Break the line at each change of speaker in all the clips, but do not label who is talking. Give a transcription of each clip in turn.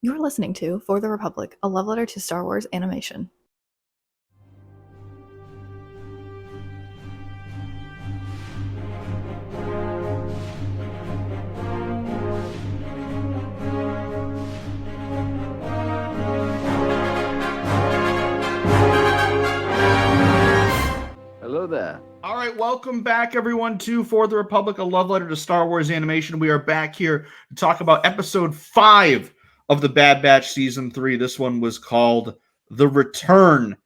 You're listening to For the Republic, a love letter to Star Wars animation.
Hello there.
All right, welcome back, everyone, to For the Republic, a love letter to Star Wars animation. We are back here to talk about episode 5 of the Bad Batch season 3. This one was called The Return.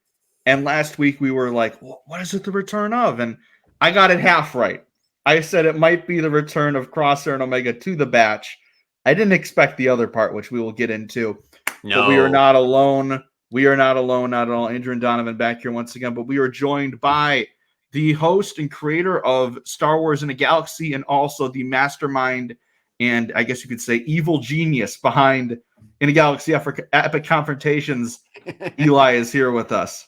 And last week we were like, what is it the return of? And I got it half right. I said it might be the return of Crosshair and Omega to the Batch. I didn't expect the other part, which we will get into.
No.
But we are not alone. We are not alone, not at all. Andrew and Donovan back here once again. But we are joined by the host and creator of Star Wars in a Galaxy, and also the mastermind and I guess you could say evil genius behind In a Galaxy Epic Confrontations. Eli is here with us.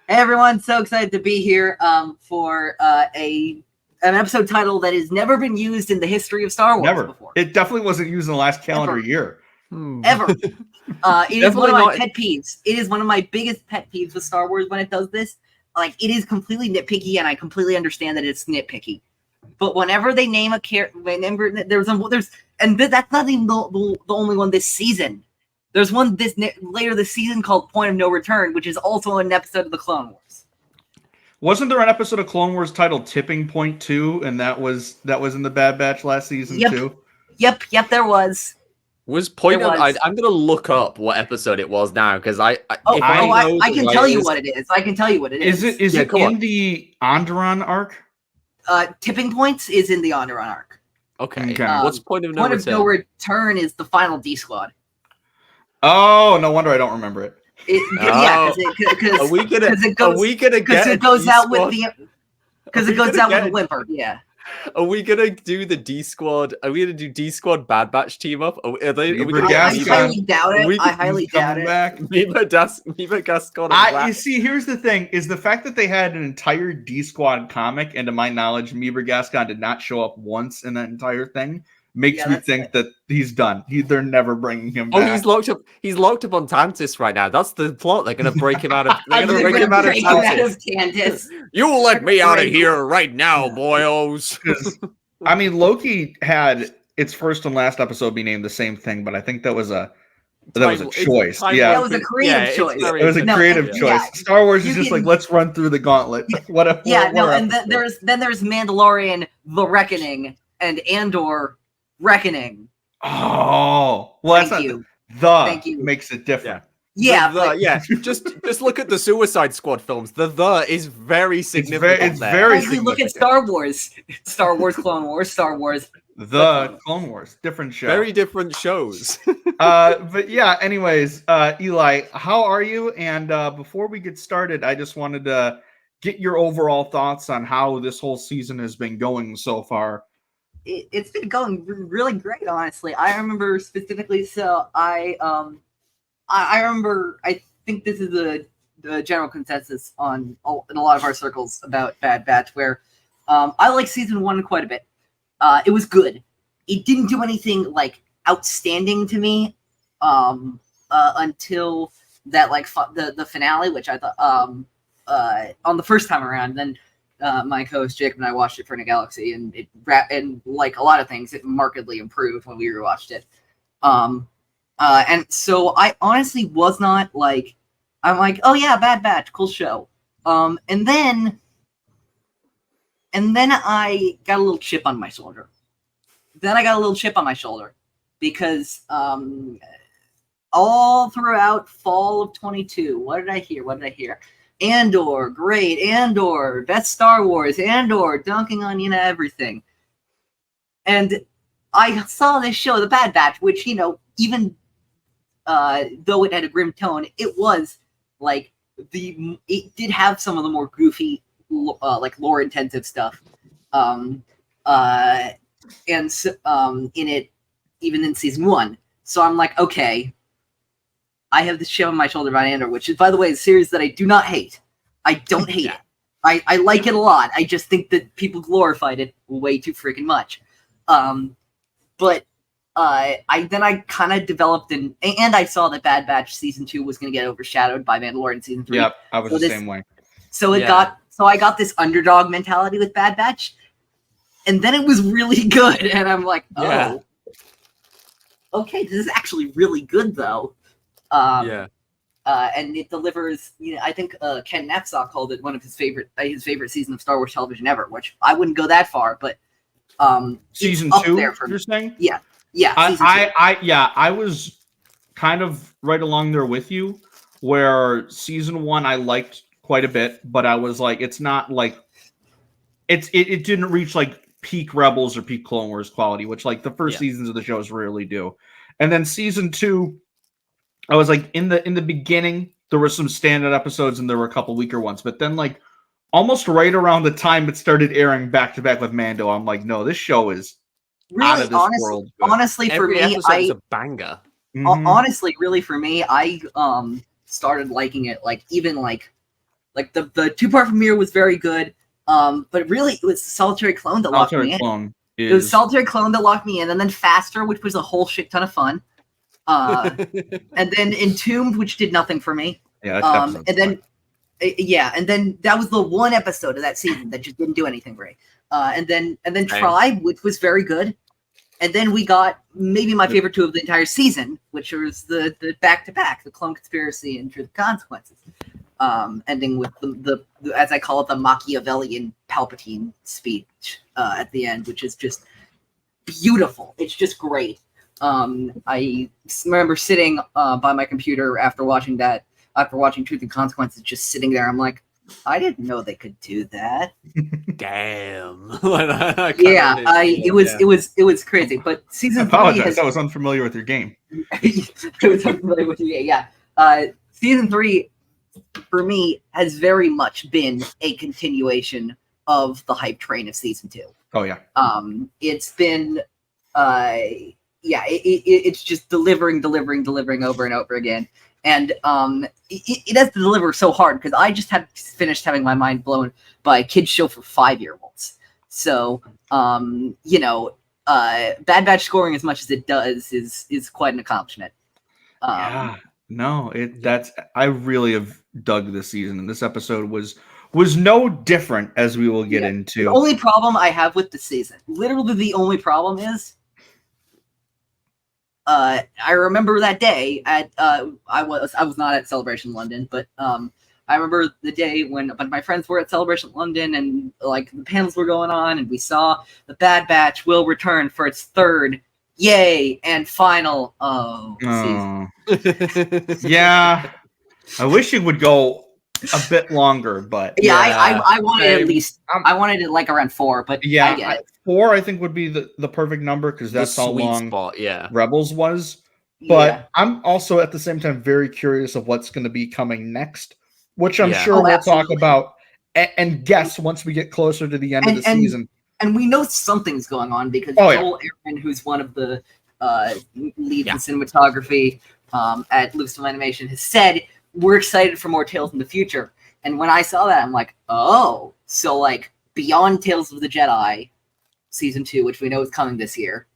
Hey everyone, so excited to be here for an episode title that has never been used in the history of Star Wars before.
It definitely wasn't used in the last calendar year.
Ever. It is one of my pet peeves. It is one of my biggest pet peeves with Star Wars when it does this. Like, it is completely nitpicky, and I completely understand that it's nitpicky. But whenever they name a character, whenever that's not even the only one this season. There's one later this season called Point of No Return, which is also an episode of the Clone Wars.
Wasn't there an episode of Clone Wars titled Tipping Point 2, and that was in the Bad Batch last season too?
Yep, there was.
Was Point of... I'm going to look up what episode it was now, because I
can tell you what it is. I can tell you what it is.
Is it in the Onderon arc?
Tipping Points is in the Onderon arc.
Okay. What's Point of No Return?
Point of No Return is the final D Squad.
Oh, no wonder I don't remember it.
Yeah, because it goes out with the whimper. Yeah.
Are we gonna do the D Squad? Are we gonna do D Squad Bad Batch team up? I
highly doubt it. I highly doubt it.
Mima Gascon.
You see, here's the thing: is the fact that they had an entire D Squad comic, and to my knowledge, Meeber Gascon did not show up once in that entire thing. Makes me think that he's done. They're never bringing him back.
Oh, he's locked up. He's locked up on Tantis right now. That's the plot. They're gonna break him out of. They're gonna break him out of Tantis. You let me out of here right now, boyos.
I mean, Loki had its first and last episode be named the same thing, but I think that was a choice.
That was a creative choice.
It was a creative choice. Yeah. Star Wars is just like, let's run through the gauntlet.
And then there's Mandalorian: The Reckoning and Andor. Reckoning.
Oh, well,
Thank you.
Makes it different.
Yeah,
just look at the Suicide Squad films. The is very significant.
It's very significant.
Look at Star Wars, Clone Wars, Star Wars.
Clone Wars, different show.
Very different shows.
But yeah, anyways, Eli, how are you? And before we get started, I just wanted to get your overall thoughts on how this whole season has been going so far.
It's been going really great, honestly. I remember specifically, I remember, I think this is the general consensus in a lot of our circles about Bad Batch, where I like season 1 quite a bit. It was good. It didn't do anything like outstanding to me until that the finale, which I thought on the first time around. Then my co-host Jacob and I watched it for In a Galaxy, and and like a lot of things, it markedly improved when we rewatched it. And so I honestly was not like, I'm like, oh yeah, Bad Batch, cool show. And then I got a little chip on my shoulder. Because all throughout fall of 22, what did I hear? Andor, great, Andor, best Star Wars, Andor, dunking on everything. And I saw this show, The Bad Batch, which, even though it had a grim tone, it was like it did have some of the more goofy, like lore intensive stuff. In it, even in season 1. So I'm like, okay, I have this chip on my shoulder about Andor, which is, by the way, a series that I do not hate. I don't hate it. I like it a lot. I just think that people glorified it way too freaking much. But I kind of developed and I saw that Bad Batch season 2 was going to get overshadowed by Mandalorian season 3.
Yep, I was the same way.
So I got this underdog mentality with Bad Batch, and then it was really good, and I'm like, oh, okay, this is actually really good though. And it delivers. I think Ken Napzok called it one of his favorite season of Star Wars television ever, which I wouldn't go that far, but
season
up
2.
there for
You're saying?
Yeah.
I was kind of right along there with you, where season 1 I liked quite a bit, but I was like, it's not like it didn't reach like peak Rebels or peak Clone Wars quality, which like the first seasons of the shows rarely do. And then season 2, I was like, in the beginning there were some standout episodes and there were a couple weaker ones, but then like almost right around the time it started airing back to back with Mando, I'm like, no, this show is
really
out of this world.
Honestly, for me,
is a banger.
Honestly, really for me, I started liking it. Like even like the 2-part premiere was very good. But really, it was the Solitary Clone that locked me in. It was Solitary Clone that locked me in, and then Faster, which was a whole shit ton of fun. And then Entombed, which did nothing for me.
Yeah,
and then that was the one episode of that season that just didn't do anything for me. And then Tribe, which was very good. And then we got maybe my favorite 2 of the entire season, which was the back-to-back, the Clone Conspiracy and Truth Consequences. Ending with the as I call it, the Machiavellian Palpatine speech at the end, which is just beautiful. It's just great. I remember sitting by my computer after watching Truth and Consequences, just sitting there. I'm like, I didn't know they could do that.
Damn.
It was crazy. But season 3
I was unfamiliar with your game.
I was unfamiliar with your game. Yeah. Season 3 for me has very much been a continuation of the hype train of season 2.
Oh yeah.
It's been it's just delivering over and over again. And it has to deliver so hard because I just have finished having my mind blown by a kid's show for 5-year-olds. So Bad Batch scoring as much as it does is quite an accomplishment.
I really have dug this season, and this episode was no different, as we will get into.
The only problem I have with the season, literally the only problem is, I remember that day at I was not at Celebration London, but I remember the day when a bunch of my friends were at Celebration London and like the panels were going on, and we saw the Bad Batch will return for its 3rd, yay, and final season.
Yeah, I wish it would go a bit longer, but
I wanted at least I wanted it like around 4, but I get it.
4 I think would be the perfect number because that's how long Rebels was. But I'm also at the same time very curious of what's going to be coming next, which I'm sure we'll talk about and guess once we get closer to the end of the season.
And we know something's going on because Joel Aaron, who's one of the leads in cinematography at Lucasfilm Animation, has said we're excited for more Tales in the future. And when I saw that, I'm like, oh, so like beyond Tales of the Jedi season 2, which we know is coming this year,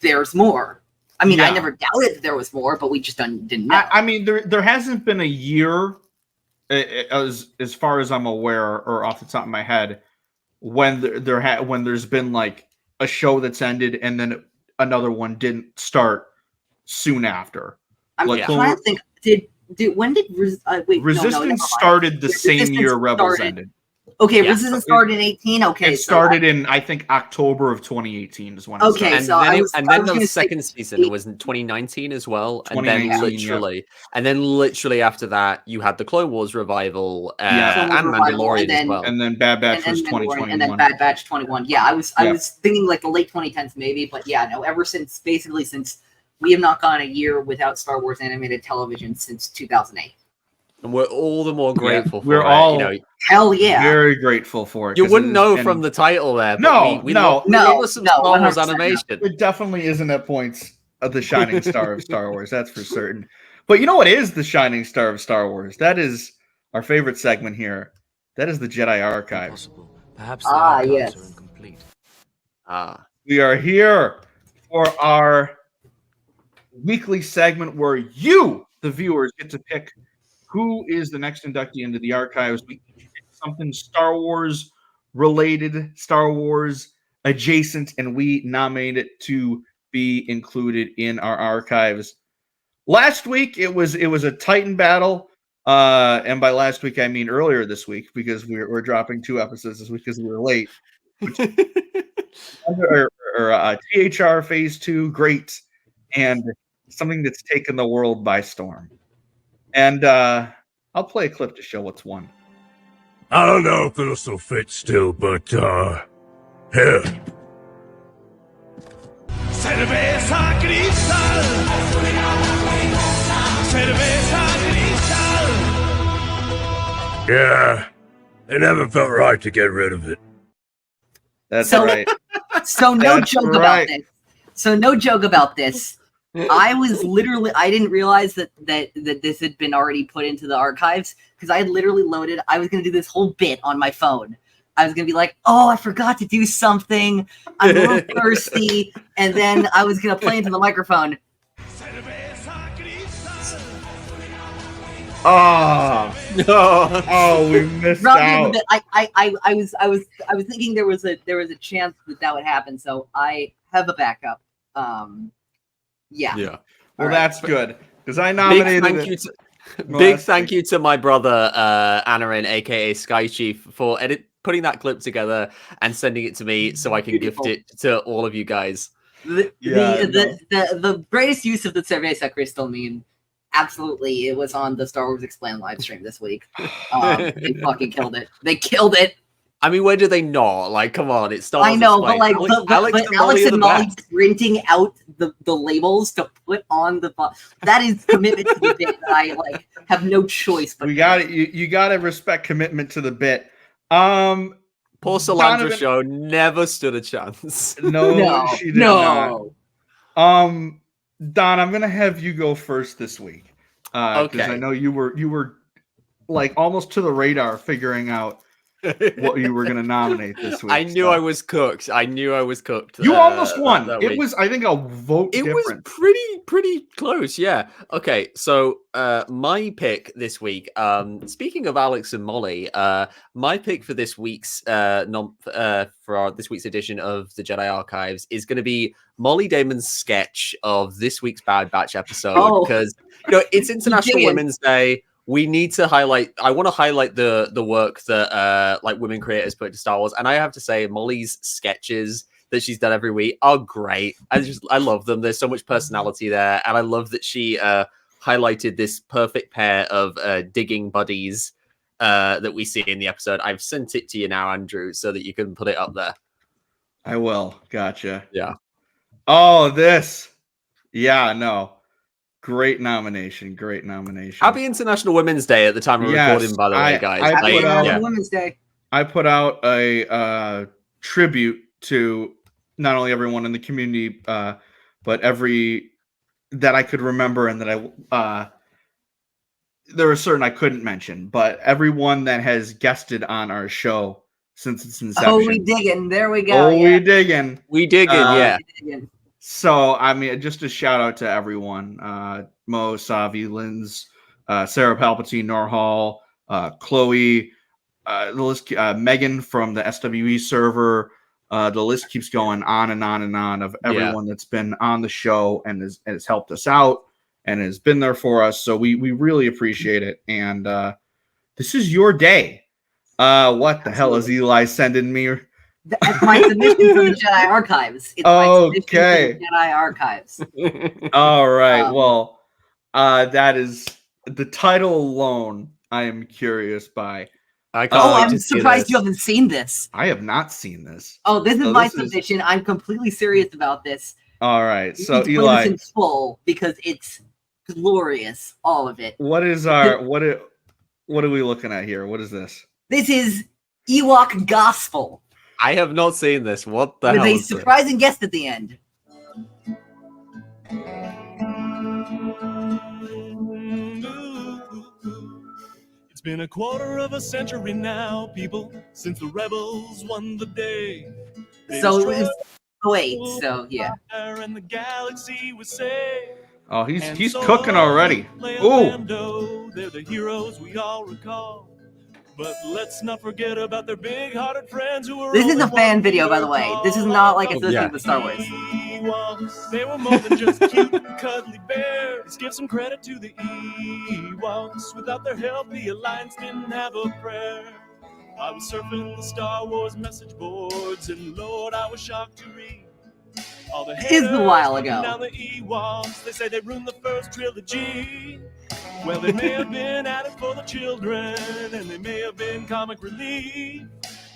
there's more. I mean, I never doubted that there was more, but we just didn't know.
I mean, there hasn't been a year, as far as I'm aware, or off the top of my head, when there's been like a show that's ended and then another one didn't start soon after.
I'm trying to think.
Resistance started the same year Rebels ended.
Okay, Resistance started in 18. Okay,
it started in I think October of 2018 is when. It
started. Then the second season was in 2019 as well, and then literally after that you had the Clone Wars revival and Mandalorian as well,
and then Bad Batch was 2021,
and then Bad Batch 21. Yeah, I was thinking like the late 2010s maybe, but ever since we have not gone a year without Star Wars animated television since 2008.
And we're all the more grateful for it.
We're all
hell yeah,
very grateful for it.
You wouldn't know from the title there. But we love some Star Wars animation.
It definitely isn't at points of the shining star of Star Wars. That's for certain. But you know what is the shining star of Star Wars? That is our favorite segment here. That is the Jedi Archive.
Perhaps the archives are incomplete.
We are here for our weekly segment where you, the viewers, get to pick who is the next inductee into the archives. We pick something Star Wars related, Star Wars adjacent, and we nominate it to be included in our archives. Last week it was a Titan battle, and by last week I mean earlier this week, because we're dropping 2 episodes this week because we were late. THR Phase 2, great, and something that's taken the world by storm. And I'll play a clip to show what's won.
I don't know if it'll still fit still, but here. Cerveza cristal. Cerveza cristal. Yeah, it never felt right to get rid of it.
That's right.
So no joke about this. So no joke about this. I didn't realize that this had been already put into the archives, because I had literally loaded. I was going to do this whole bit on my phone. I was going to be like, oh, I forgot to do something. I'm a little thirsty. And then I was going to play into the microphone.
Oh, no. Oh, we missed out.
I was thinking there was a chance that would happen. So I have a backup. Yeah.
Well,
right.
That's good, because I nominated
Big thank you to my brother Anarin, aka Sky Chief, for putting that clip together and sending it to me so I can gift it to all of you guys.
The greatest use of the Cerveza Crystal meme, absolutely, it was on the Star Wars Explained live stream this week. They fucking killed it. They killed it.
I mean, where do they not? Like, come on, it's Star Wars.
I know,
Explained.
but Alex and Molly printing out the labels to put on the that is commitment to the bit that I have no choice. But
we got it. You got to respect commitment to the bit.
Poor Solandra show never stood a chance.
No, she did not. Don, I'm gonna have you go first this week. Okay. I know you were like almost to the radar figuring out what you were going to nominate this week.
I knew I was cooked.
You almost won. It was, I think, a vote. It
was pretty close. Yeah. Okay. So my pick this week. Speaking of Alex and Molly, my pick for this week's this week's edition of the Jedi Archives is going to be Molly Damon's sketch of this week's Bad Batch episode, because it's International Women's Day. We need to highlight. I want to highlight the work that women creators put into Star Wars, and I have to say, Molly's sketches that she's done every week are great. I love them. There's so much personality there, and I love that she highlighted this perfect pair of digging buddies that we see in the episode. I've sent it to you now, Andrew, so that you can put it up there.
I will. Gotcha.
Yeah.
Oh, this. Yeah. No. Great nomination.
Happy International Women's Day at the time of recording, by the way, guys.
Happy International Women's Day.
I put out a tribute to not only everyone in the community, but every that I could remember, and that there were certain I couldn't mention, but everyone that has guested on our show since its inception.
Oh, we digging. There we go.
We digging.
Yeah.
So, I mean, just a shout out to everyone. Mo, Savi, Linz, Sarah Palpatine, Norhall, Chloe, the list, Megan from the SWE server. The list keeps going on and on and on of everyone that's been on the show and has helped us out and has been there for us. So we really appreciate it. And this is your day. What the hell is Eli sending me?
That's my submission from the Jedi Archives. It's my submission from the Jedi Archives.
All right. Well, that is the title alone. I am curious by.
I'm surprised you haven't seen this.
I have not seen this.
Oh, this is my submission. I'm completely serious about this.
All right. So
Eli, in full because it's glorious, all of it.
What is our what are we looking at here? What is this?
This is Ewok Gospel.
I have not seen this. What the hell?
With a surprising guest at the end.
It's been a quarter of a century now, people, since the rebels won the day.
Oh, wait, so yeah.
And the galaxy was saved.
Oh, he's
And
he's
so
cooking already.
play
Ooh.
Lando, they're the heroes we all recall. But let's not forget about their big-hearted friends who were.
This is a
always
fan
one
video, by
word
the way.
call.
This is not like associated
yeah.
with Star Wars.
Ewoks, they were more than just cute and cuddly bears. Let's give some credit to the Ewoks. Without their help, the Alliance didn't have a prayer. I was surfing the Star Wars message boards, and Lord, I was shocked to read all the
This is a
haters
while
putting
ago.
down the Ewoks. They say they ruined the first trilogy. Well, they may have been added for the children, and they may have been comic relief.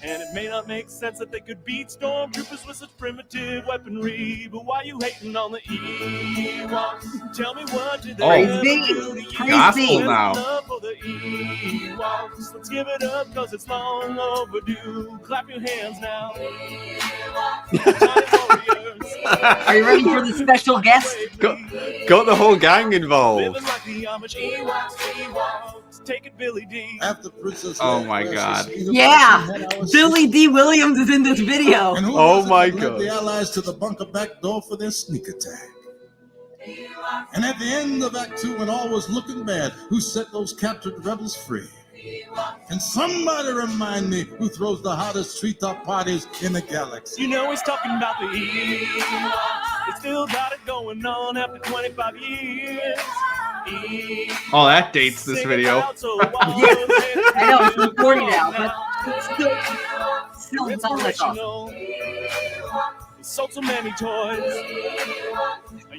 And it may not make sense that they could beat stormtroopers with such primitive weaponry. But why you hating on the Ewoks? Tell me what did they ever
Crazy.
do to you?
Gospel
Crazy.
now.
Love for the Ewoks. Let's give it up, cause it's long overdue. Clap your hands now.
Are you ready for the special guest?
Got the whole gang involved.
Living like the Amish Ewoks. Take it, Billy D.
After Princess
Oh
Leia
my
crashes
God.
either
Yeah,
way, we had our
Billy D. Williams is in this video.
And who
Oh
was it
my
that led
God.
the Allies to the bunker back door for their sneak attack? And at the end of Act 2, when all was looking bad, who set those captured rebels free? Can somebody remind me who throws the hottest treetop parties in the galaxy?
You know he's talking about the Ewoks. They still got it going on after 25 years.
Oh, that dates this video.
I know, it's 40 now, but still it's all that off.
He sold so many toys.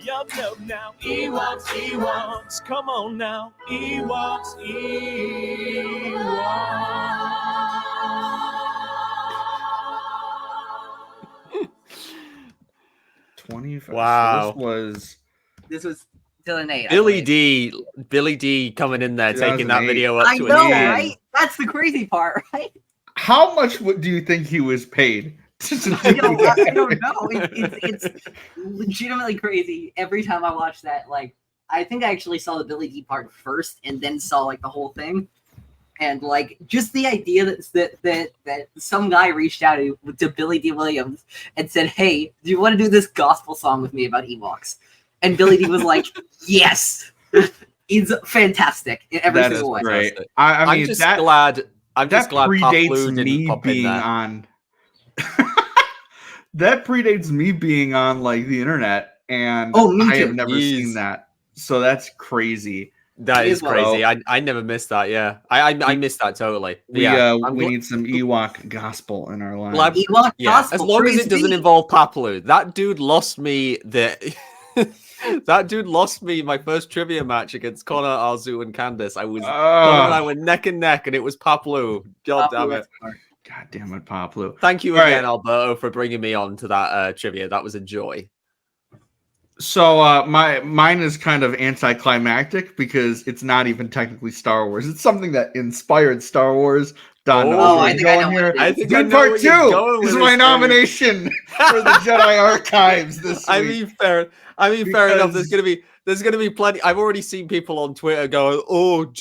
Y'all know now. Ewoks, Ewoks. Come on now. Ewoks, Ewoks.
25.
Wow.
So
This was 2008. I
Billy
believe.
Billy D coming in there, taking that
2008.
video up
I
to
know,
an 10.
right? That's the crazy part, right?
how much do you think he was paid to do
I don't
that?
know. It's legitimately crazy. Every time I watch that, like, I think I actually saw the Billy D part first, and then saw like the whole thing. And like, just the idea that some guy reached out to Billy D. Williams and said, "Hey, do you want to do this gospel song with me about Ewoks?" And Billy D was like, "Yes." It's fantastic in every
That is
single way.
great.
Fantastic.
I
I'm
mean,
just
that
glad. I'm
that
just glad Pop
predates
Blue didn't
me
pop in
being
there.
on. That predates me being on like the internet, and
Oh, me
I have
too.
never
Jeez.
seen that. So that's crazy.
That
It
is
is wild.
crazy. I never missed that. Yeah, I missed that totally.
We
Yeah,
we need some Ewok gospel in our lives.
Glad-
Ewok
yeah.
gospel,
As long as
praise
it doesn't
be.
involve Paplu, that dude lost me the. That dude lost me my first trivia match against Connor, Arzu, and Candace. Connor and I were neck and neck, and it was Paplu. God damn it!
God damn it, Poplu.
Thank you
All
again,
right.
Alberto, for bringing me on to that trivia. That was a joy.
So mine is kind of anticlimactic because it's not even technically Star Wars. It's something that inspired Star Wars. Don,
Oh,
where
I
you're
think I
going
know
here.
what it is.
I think I
Dune
know
Part
where you're going
2 is
with
my
this,
nomination for the Jedi Archives this week.
I mean, fair enough.
Because-
There's gonna be plenty. I've already seen people on Twitter going, "Oh,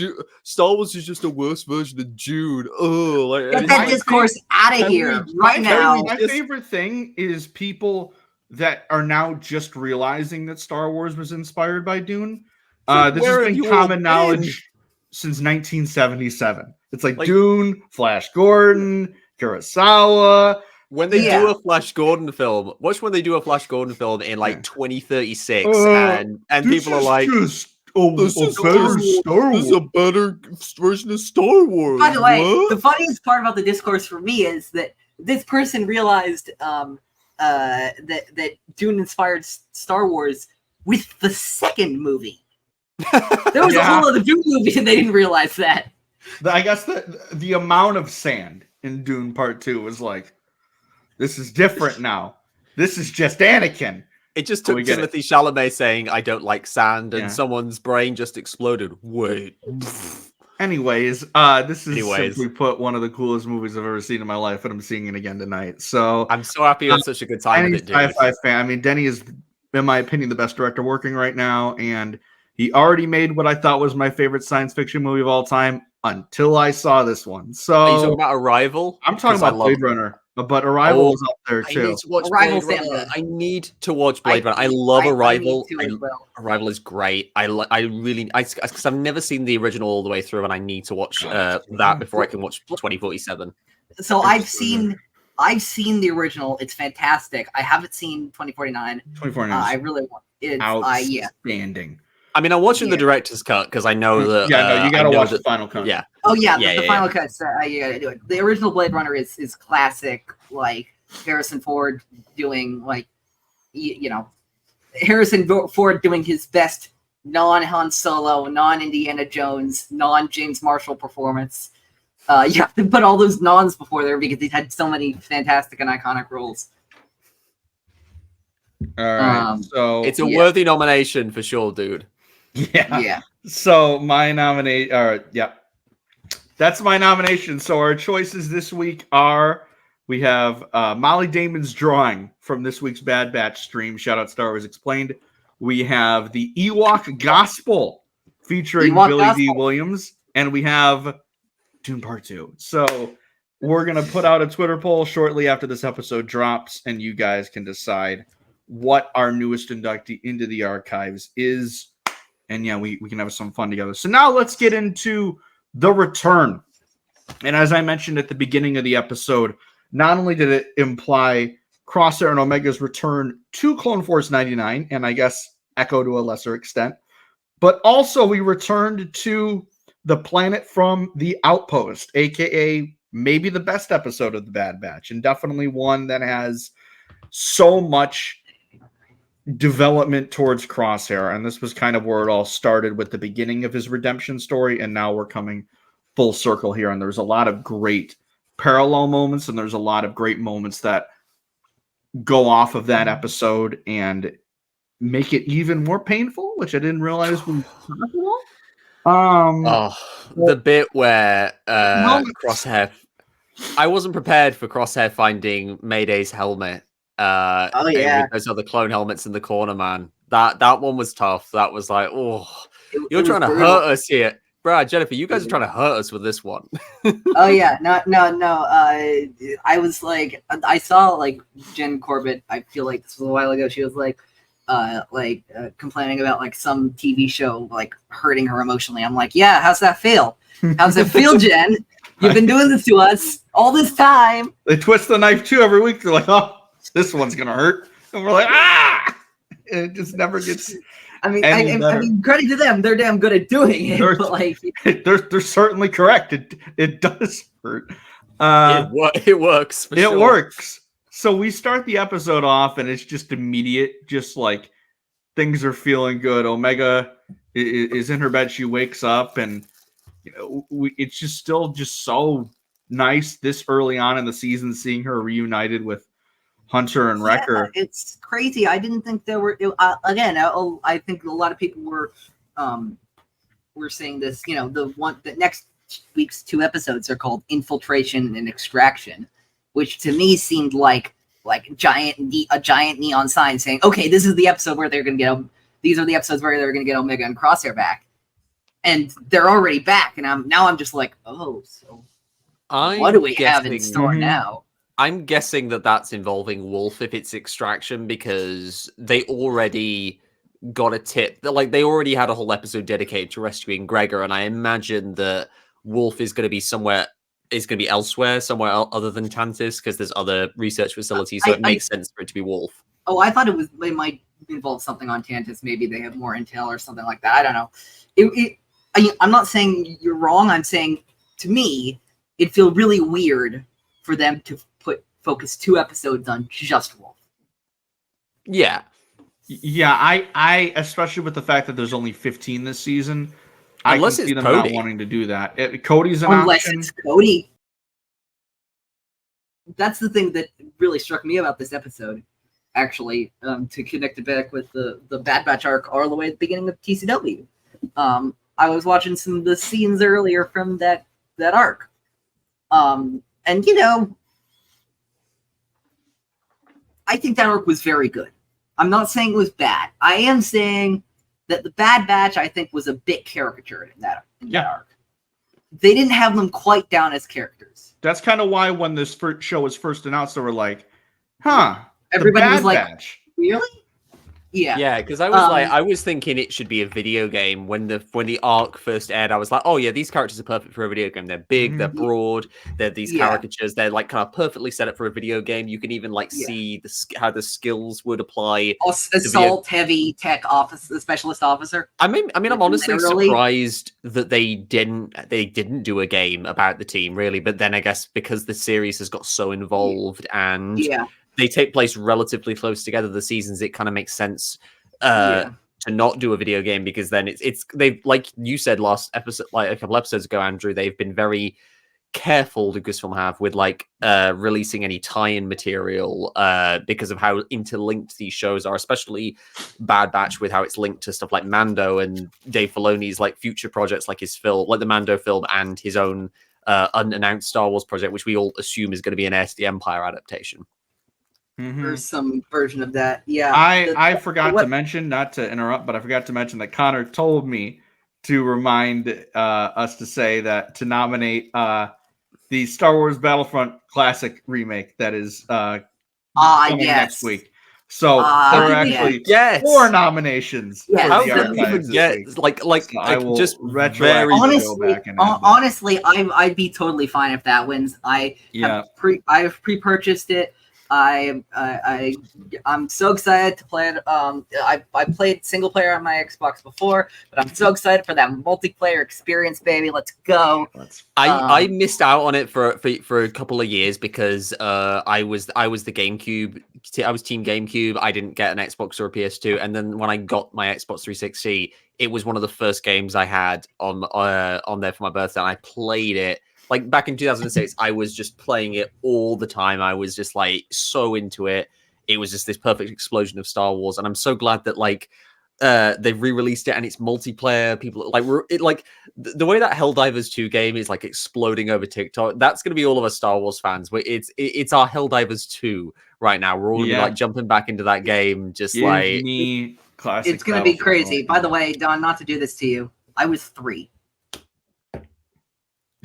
Star Wars is just a worse version of Jude." Oh, like
Get
it's
that
like-
discourse out of here right now.
My favorite thing is people that are now just realizing that Star Wars was inspired by Dune.
like,
This
where
has
have
been
you all
common
been?
knowledge since 1977. It's like
Like-
Dune, Flash Gordon, Kurosawa.
When they
Yeah.
do a Flash Gordon film, watch when they do a Flash Gordon film in like
Yeah.
2036,
Uh,
and
This
people are
is
like,
just
"This is
better Star
this is
Wars.
a better version of Star Wars."
By the way,
What?
the funniest part about the discourse for me is that this person realized that Dune inspired Star Wars with the second movie. There was a
Yeah.
whole other Dune movie, and they didn't realize that.
I guess the amount of sand in Dune Part 2 was like, this is different now. This is just Anakin.
It just
Oh,
took
we get it.
Timothy Chalamet saying, "I don't like sand," and
Yeah.
someone's brain just exploded. Wait.
Anyways, this is
Anyways.
simply put one of the coolest movies I've ever seen in my life, and I'm seeing it again tonight. So
I'm so happy you had such a good time with
Denny's
it, dude.
sci-fi fan. I mean, Denny is, in my opinion, the best director working right now, and he already made what I thought was my favorite science fiction movie of all time until I saw this one.
Are you talking
So
about Arrival?
I'm talking
'Cause I
about
love-
Blade Runner But Arrival is up there
I
too.
need to watch
Arrival's
Blade
damn
Runner.
good.
I need to watch Blade Runner. I love
I
Arrival.
need to as well.
Arrival is great. I really because I've never seen the original all the way through, and I need to watch that before I can watch 2047.
So I've seen the original. It's fantastic. I haven't seen 2049.
2049.
I really want it.
Outstanding.
I mean, I'm watching the director's cut because I know that.
No, you gotta watch the final cut.
Yeah.
Oh yeah, the final cut. You gotta do it. The original Blade Runner is classic, like Harrison Ford doing Harrison Ford doing his best non-Han Solo, non-Indiana Jones, non-James Marshall performance. You have to put all those nons before there because he's had so many fantastic and iconic roles.
All right, so
it's a worthy nomination for sure, dude.
Yeah. So my that's my nomination. So our choices this week are: we have Molly Damon's Drawing from this week's Bad Batch stream. Shout out Star Wars Explained. We have the Ewok Gospel featuring Billy D. Williams, and we have Dune Part 2. So we're gonna put out a Twitter poll shortly after this episode drops, and you guys can decide what our newest inductee into the archives is. And yeah, we can have some fun together. So now let's get into The Return. And as I mentioned at the beginning of the episode, not only did it imply Crosshair and Omega's return to Clone Force 99, and I guess Echo to a lesser extent, but also we returned to the planet from the Outpost, aka maybe the best episode of the Bad Batch, and definitely one that has so much development towards Crosshair. And this was kind of where it all started with the beginning of his redemption story, and now we're coming full circle here. And there's a lot of great parallel moments, and there's a lot of great moments that go off of that episode and make it even more painful, which I didn't realize was possible.
The bit where Crosshair, I wasn't prepared for Crosshair finding Mayday's helmet. With those other clone helmets in the corner, man. That one was tough. That was like, you're trying to hurt us here, Brad, Jennifer. You guys are trying to hurt us with this one.
Oh yeah, no. I was like, I saw like Jen Corbett. I feel like this was a while ago. She was like complaining about like some TV show like hurting her emotionally. I'm like, yeah, how's that feel? How's it feel, Jen? You've been doing this to us all this time.
They twist the knife too every week. They're like, oh, this one's gonna hurt, and we're like, ah! And it just never gets.
I mean, credit to them; they're damn good at doing it. But like,
they're certainly correct. It does hurt.
It works.
It works. So we start the episode off, and it's just immediate. Just like things are feeling good. Omega is in her bed. She wakes up, and it's just still just so nice this early on in the season, seeing her reunited with Hunter and Wrecker.
Yeah, it's crazy. I didn't think there were. I think a lot of people were saying this. The next week's 2 episodes are called Infiltration and Extraction, which to me seemed like a giant neon sign saying, "Okay, this is the episode where they're going to get. These are the episodes where they're going to get Omega and Crosshair back." And they're already back, and I'm just like, oh, so what do we have in store now?
I'm guessing that that's involving Wolf if it's Extraction, because they already got a tip. Like, they already had a whole episode dedicated to rescuing Gregor, and I imagine that Wolf is going to be elsewhere, somewhere other than Tantis, because there's other research facilities, so it makes sense for it to be Wolf.
Oh, I thought they might involve something on Tantis. Maybe they have more intel or something like that. I don't know. I'm not saying you're wrong. I'm saying, to me, it'd feel really weird for them to focus 2 episodes on just Wolf.
Yeah.
I especially with the fact that there's only 15 this season,
unless
I can see them
Cody.
not wanting to do that. Cody's an
unless
option.
It's Cody. That's the thing that really struck me about this episode, actually, to connect it back with the Bad Batch arc all the way at the beginning of TCW. I was watching some of the scenes earlier from that arc. And I think that arc was very good. I'm not saying it was bad. I am saying that the Bad Batch, I think, was a bit caricatured in that arc. they didn't have them quite down as characters.
That's kind of why when this show was first announced, they were like, "Huh."
Everybody was like,
Batch.
"Really?" Yeah.
Yeah, because I was thinking it should be a video game when the arc first aired. I was like, oh yeah, these characters are perfect for a video game. They're big, they're broad, they're these caricatures. They're like kind of perfectly set up for a video game. You can even like see how the skills would apply.
Assault heavy tech specialist officer.
I mean, I'm honestly
Literally.
surprised that they didn't do a game about the team, really. But then I guess because the series has got so involved and they take place relatively close together, the seasons, it kind of makes sense to not do a video game, because then they've, like you said last episode, like a couple episodes ago, Andrew, they've been very careful, Lucasfilm have, with like releasing any tie-in material because of how interlinked these shows are, especially Bad Batch, with how it's linked to stuff like Mando and Dave Filoni's like future projects, like his film, like the Mando film, and his own unannounced Star Wars project, which we all assume is going to be an Heir to the Empire adaptation.
Or some version of that. Yeah.
I forgot to mention, not to interrupt, but I forgot to mention that Connor told me to remind us to say that to nominate the Star Wars Battlefront Classic remake that is coming next week. So there are actually 4 nominations.
How can you even get
so I will
just
retroactively go back and
honestly, I'd be totally fine if that wins. I've pre-purchased it. I'm so excited to play it. I played single player on my Xbox before, but I'm so excited for that multiplayer experience, baby. Let's go.
I missed out on it for a couple of years because I was the GameCube. I was Team GameCube. I didn't get an Xbox or a PS2, and then when I got my Xbox 360, it was one of the first games I had on there for my birthday, and I played it. Like back in 2006, I was just playing it all the time. I was just like so into it. It was just this perfect explosion of Star Wars, and I'm so glad that like they've re-released it and it's multiplayer. People like the way that Helldivers 2 game is like exploding over TikTok. That's gonna be all of us Star Wars fans. It's our Helldivers 2 right now. We're all gonna be like jumping back into that game. Just classic.
It's gonna be crazy. By the way, Don, not to do this to you, I was 3.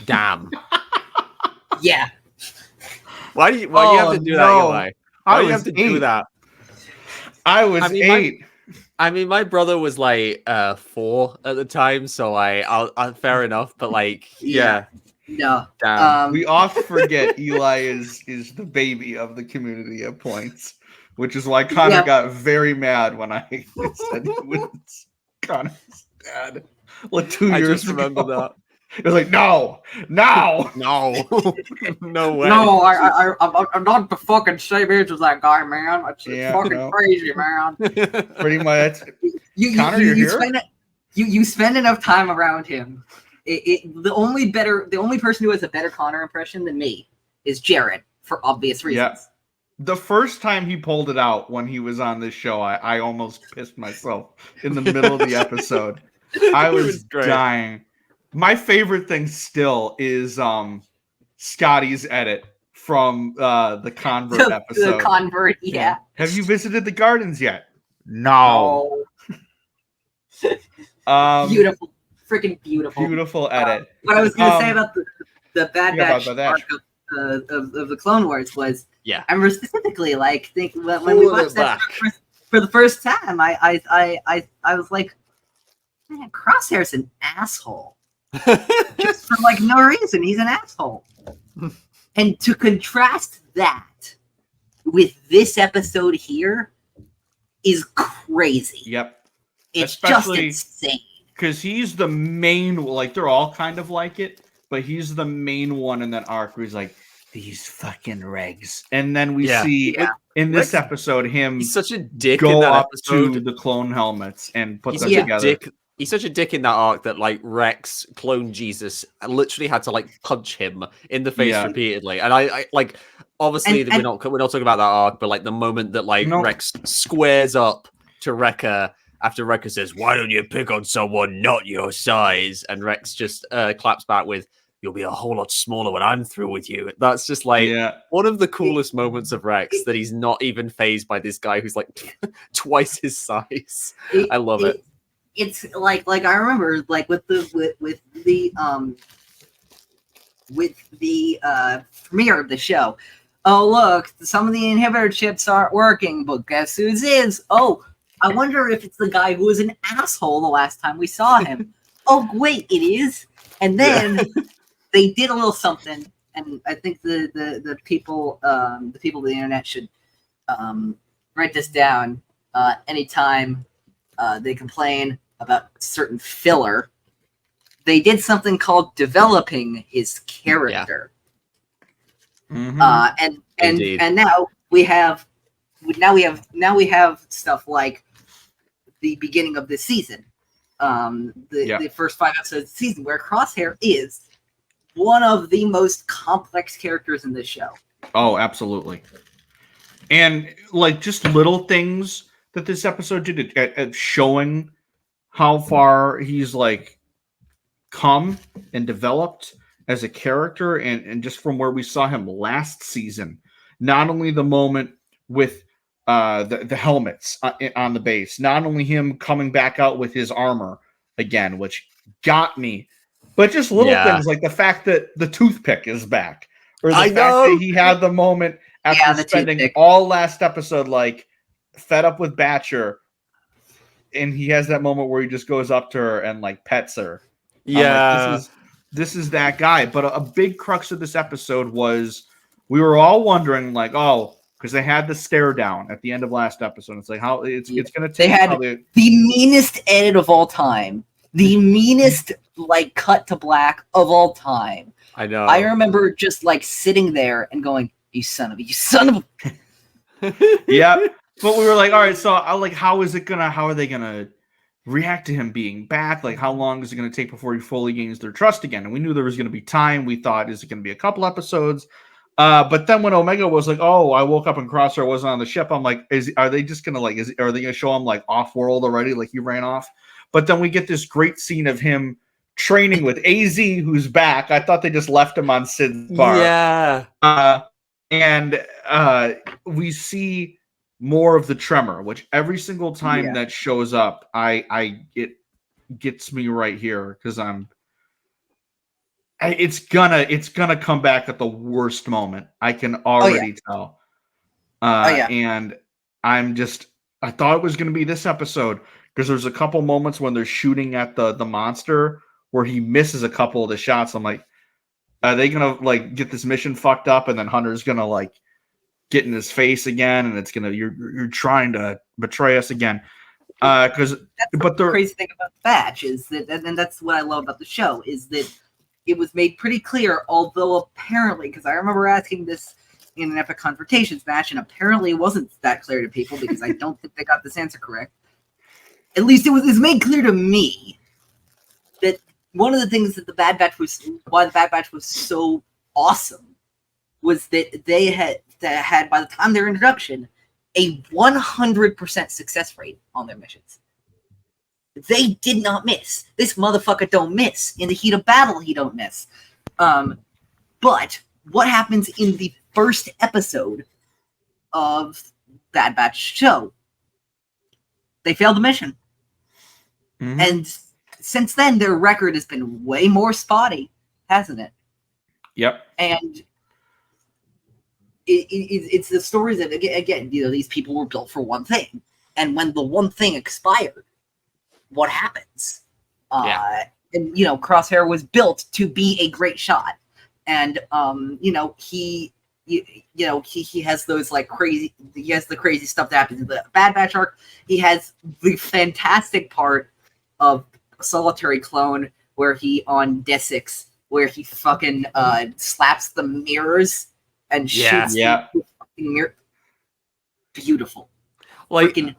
Damn.
Yeah.
Why do you have to do that, Eli? Why do you have to do that?
I was 8.
I mean, my brother was like 4 at the time, so I'll fair enough. But like,
No.
Damn.
We often forget Eli is the baby of the community at points, which is why Connor got very mad when I said he was Connor's dad. Like 2 years ago.
I just remember that.
It was like, no,
no way.
No, I'm not the fucking same age as that guy, man. It's fucking crazy, man.
Pretty much.
Connor, you spend enough time around him. The only person who has a better Connor impression than me is Jared, for obvious reasons.
Yeah. The first time he pulled it out when he was on this show, I almost pissed myself in the middle of the episode. I was dying. My favorite thing still is Scotty's edit from the Convert episode.
The Convert, yeah.
Have you visited the gardens yet? No.
Beautiful. Freaking beautiful.
Beautiful edit.
What I was going to say about the Bad Batch arc of the Clone Wars was, I remember specifically, like, when we watched that for the first time, I was like, man, Crosshair's an asshole. Just for like no reason, he's an asshole. And to contrast that with this episode here is crazy.
Yep.
It's especially just insane.
Because he's the main, like they're all kind of like it, but he's the main one in that arc where he's like, these fucking regs. And then we see in this episode him
he's such a dick
go
in that
up
episode.
to the clone helmets and put them together.
He's such a dick in that arc that like Rex, clone Jesus, literally had to like punch him in the face repeatedly. And I like obviously we're not talking about that arc, but like the moment that like Rex squares up to Wrecker after Wrecker says, "Why don't you pick on someone not your size?" and Rex just claps back with, "You'll be a whole lot smaller when I'm through with you." That's just like one of the coolest moments of Rex, that he's not even fazed by this guy who's like twice his size. I love it.
It's like I remember like with the with the premiere of the show. Oh, look, some of the inhibitor chips aren't working, but guess whose is? Oh, I wonder if it's the guy who was an asshole the last time we saw him. Oh, wait, it is? And then they did a little something, and I think the people of the internet should write this down anytime they complain about certain filler. They did something called developing his character. And now we have stuff like the beginning of this season, the first 5 episodes of the season, where Crosshair is one of the most complex characters in this show.
Oh, absolutely. And like just little things that this episode did at showing how far he's like come and developed as a character, and just from where we saw him last season, not only the moment with the helmets on the base, not only him coming back out with his armor again, which got me, but just little things like the fact that the toothpick is back, or the fact that he had the moment after spending all last episode like fed up with Batcher, and he has that moment where he just goes up to her and like pets her.
Yeah.
Like, this is that guy. But a big crux of this episode was we were all wondering, like, because they had the stare down at the end of last episode. It's like how it's going to take.
They had the meanest edit of all time, the meanest like cut to black of all time.
I know.
I remember just like sitting there and going, "You son of a."
Yeah, but we were like, all right, so how are they gonna react to him being back? Like, how long is it going to take before he fully gains their trust again? And we knew there was going to be time. We thought, is it going to be a couple episodes? But then when Omega was like, oh, I woke up and Crosshair wasn't on the ship, I'm like, are they just going to are they going to show him like off world already? Like he ran off. But then we get this great scene of him training with AZ, who's back. I thought they just left him on Sid's bar.
Yeah.
And we see more of the tremor, which every single time that shows up, it gets me right here because it's gonna come back at the worst moment. I can already tell. And I thought it was gonna be this episode because there's a couple moments when they're shooting at the monster where he misses a couple of the shots. I'm like, are they gonna like get this mission fucked up and then Hunter's gonna like get in his face again, and it's gonna you're trying to betray us again. Because
the crazy thing about the batch is that, and that's what I love about the show, is that it was made pretty clear, although apparently, because I remember asking this in an Epic Confrontations match, and apparently it wasn't that clear to people because I don't think they got this answer correct. At least it's made clear to me that one of the things that why the Bad Batch was so awesome was that they had by the time their introduction a 100% success rate on their missions. They did not miss. This motherfucker don't miss. In the heat of battle, he don't miss. But what happens in the first episode of Bad Batch show? They failed the mission. Mm-hmm. And since then, their record has been way more spotty, hasn't it?
Yep.
And it's the stories that, again, these people were built for one thing. And when the one thing expired, what happens? And, Crosshair was built to be a great shot. And, he has those like crazy, he has the crazy stuff that happens in the Bad Batch arc. He has the fantastic part of Solitary Clone where he on Desix, where he fucking slaps the mirrors and shoots the fucking mirror. Beautiful.
Like,
freaking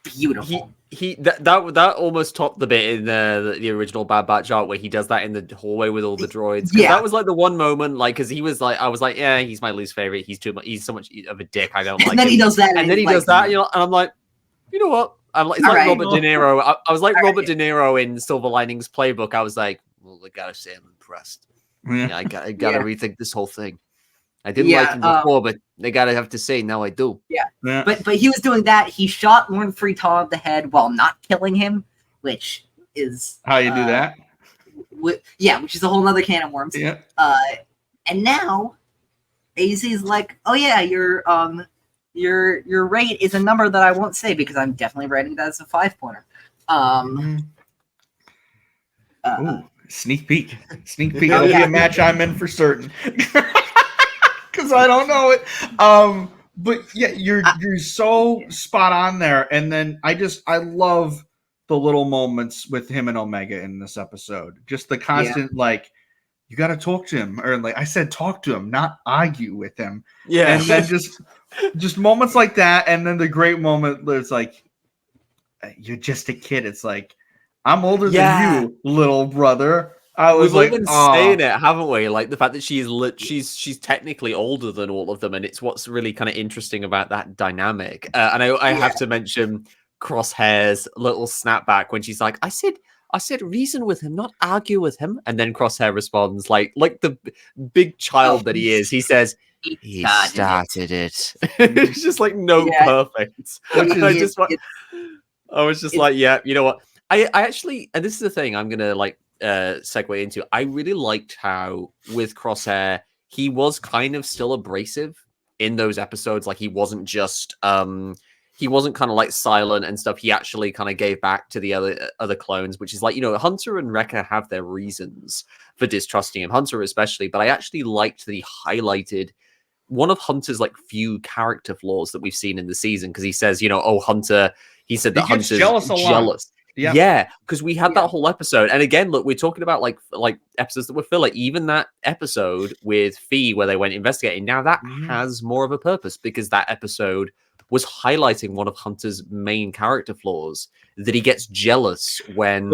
beautiful.
That almost topped the bit in the original Bad Batch art where he does that in the hallway with all the droids. Yeah, that was like the one moment, like, because he was like, I was like, yeah, he's my least favorite. He's so much of a dick. I don't like.
And then
him.
He does that,
and then he does that, and I'm like, you know what? I'm like, it's like Robert De Niro. I was like Robert De Niro in Silver Linings Playbook. I was like, well, I gotta say, I'm impressed. Yeah, I gotta rethink this whole thing. I didn't like him before, but they gotta have to say now I do.
Yeah. But he was doing that. He shot Lorne Freetaw in the head while not killing him, which is
how you do that.
Which is a whole nother can of worms.
Yeah.
And now AZ's like, oh yeah, your rate is a number that I won't say because I'm definitely writing that as a 5-pointer.
Ooh, sneak peek. It'll be a match I'm in for certain. Because I don't know it. But yeah, you're so spot on there. And then I love the little moments with him and Omega in this episode. Just the constant like, you got to talk to him, or like I said, talk to him, not argue with him.
Yeah,
and then just moments like that, and then the great moment where it's like, you're just a kid. It's like, I'm older than you, little brother. I was
We've all
like,
been saying it, haven't we? Like the fact that she's technically older than all of them, and it's what's really kind of interesting about that dynamic. And I have to mention Crosshair's little snapback when she's like, I said reason with him, not argue with him. And then Crosshair responds like the big child that he is. He says, he started it. It's just like perfect. I was just like, yeah, you know what? I actually, and this is the thing I'm gonna like segue into. I really liked how with Crosshair he was kind of still abrasive in those episodes. Like he wasn't just he wasn't kind of like silent and stuff. He actually kind of gave back to the other clones, which is like, you know, Hunter and Wrecker have their reasons for distrusting him, Hunter especially. But I actually liked that he highlighted one of Hunter's like few character flaws that we've seen in the season, because he says, you know, oh, Hunter, he said that Hunter's jealous. Yeah, because we had that whole episode. And again, look, we're talking about like episodes that were filler. Even that episode with Fee where they went investigating, now that has more of a purpose, because that episode was highlighting one of Hunter's main character flaws, that he gets jealous when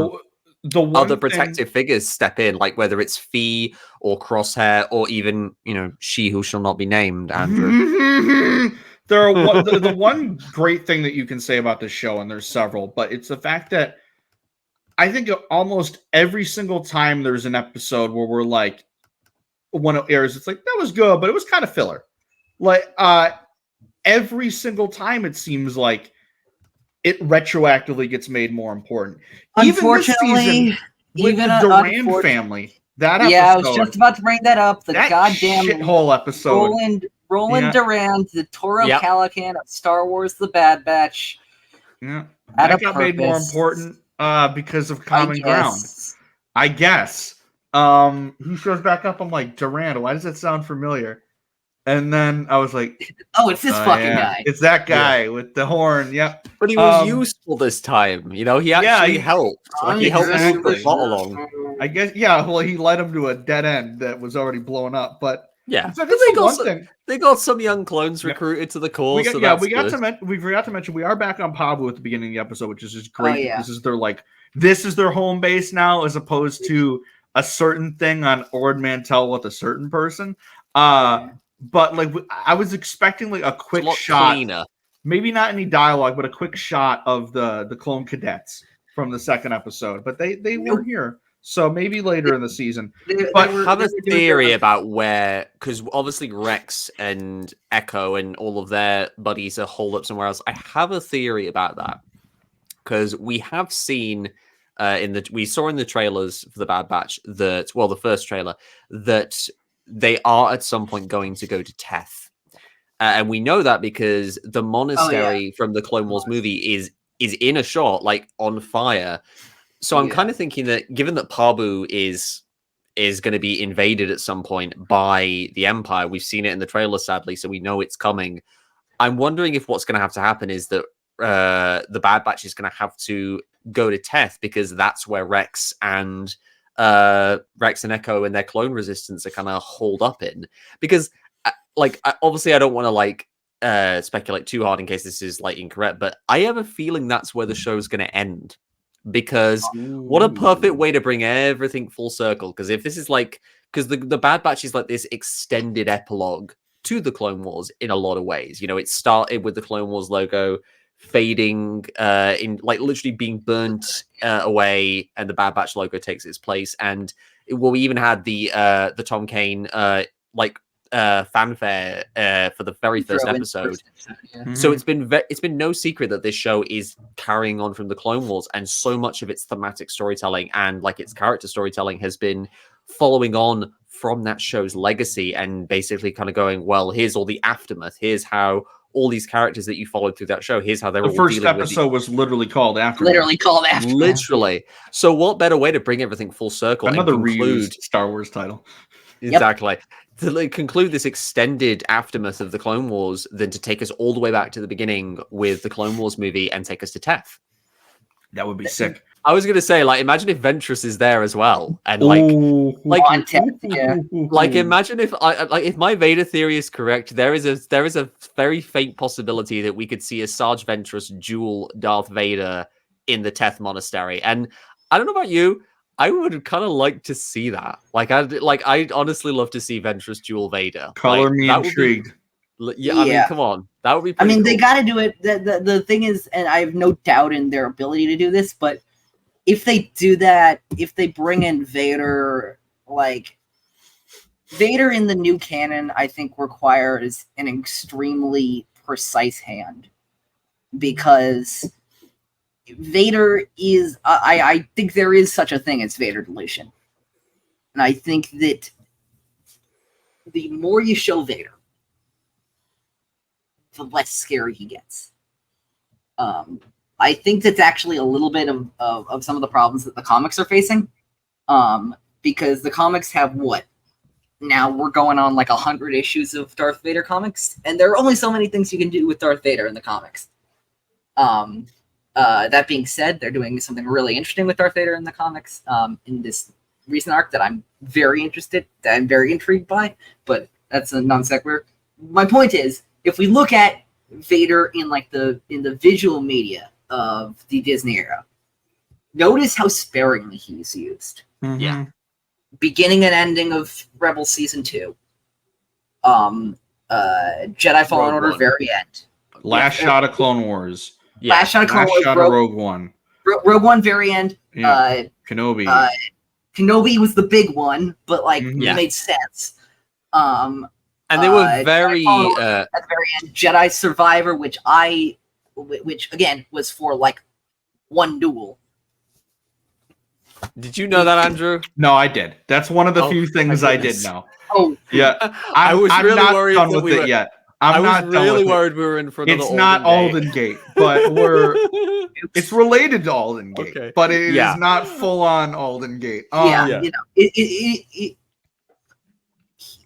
the other protective figures step in, like whether it's Fee or Crosshair or even, you know, she who shall not be named, Andrew.
The one great thing that you can say about this show, and there's several, but it's the fact that I think almost every single time there's an episode where we're like, when it airs, it's like, that was good, but it was kind of filler. Like, every single time it seems like it retroactively gets made more important.
Unfortunately,
with the Duran family, that episode,
I was just about to bring that up. The goddamn
shithole episode.
Roland Duran, the Toro Calican of Star Wars: The Bad Batch.
Yeah, that got made more important because of Common Ground. I guess. He shows back up. I'm like, Duran. Why does that sound familiar? And then I was like,
oh, it's this fucking guy.
It's that guy with the horn. Yep.
But he was useful this time. You know, he actually helped. Like, he helped move the plot along.
I guess, well, he led him to a dead end that was already blown up. But
so they got some young clones recruited to the cause. We
forgot to mention we are back on Pabu at the beginning of the episode, which is just great. This is their home base now, as opposed to a certain thing on Ord Mantell with a certain person. But like, I was expecting like a quick shot, cleaner. Maybe not any dialogue, but a quick shot of the clone cadets from the second episode. But they weren't here, so maybe later in the season.
But I have a theory about where, because obviously Rex and Echo and all of their buddies are holed up somewhere else. I have a theory about that, because we have seen we saw in the trailers for the Bad Batch that, well, the first trailer, that they are at some point going to go to Teth. And we know that because the monastery from the Clone Wars movie is in a shot, like on fire. So I'm kind of thinking that given that Pabu is going to be invaded at some point by the Empire, we've seen it in the trailer, sadly, so we know it's coming. I'm wondering if what's going to have to happen is that the Bad Batch is going to have to go to Teth, because that's where Rex and Echo and their clone resistance are kind of holed up in. Because obviously I don't want to like speculate too hard in case this is like incorrect, but I have a feeling that's where the show's going to end, because what a perfect way to bring everything full circle. Because if this is like, because the Bad Batch is like this extended epilogue to the Clone Wars in a lot of ways. You know, it started with the Clone Wars logo fading, in like literally being burnt away, and the Bad Batch logo takes its place. And we even had the Tom Kane fanfare for the very first episode. So it's been no secret that this show is carrying on from the Clone Wars, and so much of its thematic storytelling and like its character storytelling has been following on from that show's legacy and basically kind of going, well, here's all the aftermath. Here's how all these characters that you followed through that show, here's how they're
The
all
first
dealing with
episode was literally called After.
Literally called After.
literally. So what better way to bring everything full circle
Another
and conclude
reused Star Wars title.
exactly to like, conclude this extended aftermath of the Clone Wars than to take us all the way back to the beginning with the Clone Wars movie and take us to Teth.
That would be sick.
I was gonna say, like, imagine if Ventress is there as well, and like
On Teth, yeah.
like imagine if if my Vader theory is correct, there is a very faint possibility that we could see a Sarge Ventress dual Darth Vader in the Teth Monastery. And I don't know about you, I would kind of like to see that. I'd honestly love to see Ventress dual Vader.
Color me
that would be-
intrigued.
I mean, come on, that would be.
I mean,
pretty
they
cool.
got to do it. The thing is, and I have no doubt in their ability to do this, but if they do that, if they bring in Vader, like Vader in the new canon, I think requires an extremely precise hand, because Vader is. I think there is such a thing as Vader delusion, and I think that the more you show Vader, the less scary he gets. I think that's actually a little bit of some of the problems that the comics are facing. Because the comics have what? Now we're going on like 100 issues of Darth Vader comics, and there are only so many things you can do with Darth Vader in the comics. That being said, they're doing something really interesting with Darth Vader in the comics in this recent arc that I'm very intrigued by, but that's a non sequitur. My point is, if we look at Vader in the visual media of the Disney era, notice how sparingly he's used.
Mm-hmm.
Yeah.
Beginning and ending of Rebel Season 2. Jedi Fallen
Rogue
Order,
One.
very end.
Last shot of Clone Wars.
Yeah.
Last shot of Clone
Last
Wars,
shot of Rogue One.
Rogue One, very end.
Yeah. Kenobi.
Kenobi was the big one, but
Mhm.
Yeah.
it made sense.
And they were very
at the very end, Jedi Survivor, which again was for like one duel.
Did you know that, Andrew?
No, I did. That's one of the
Oh,
few things
my
I did
goodness.
know.
Oh,
Yeah.
I was
I'm
really
not
worried
done
that
with
we
it
were-
yet.
I
I'm
was
not done
really
with it.
worried we were in for another
It's not Alden Gate, but it's related to Alden Gate,
Okay.
but it
Yeah.
is not full on Alden Gate.
yeah,
Yeah.
you know,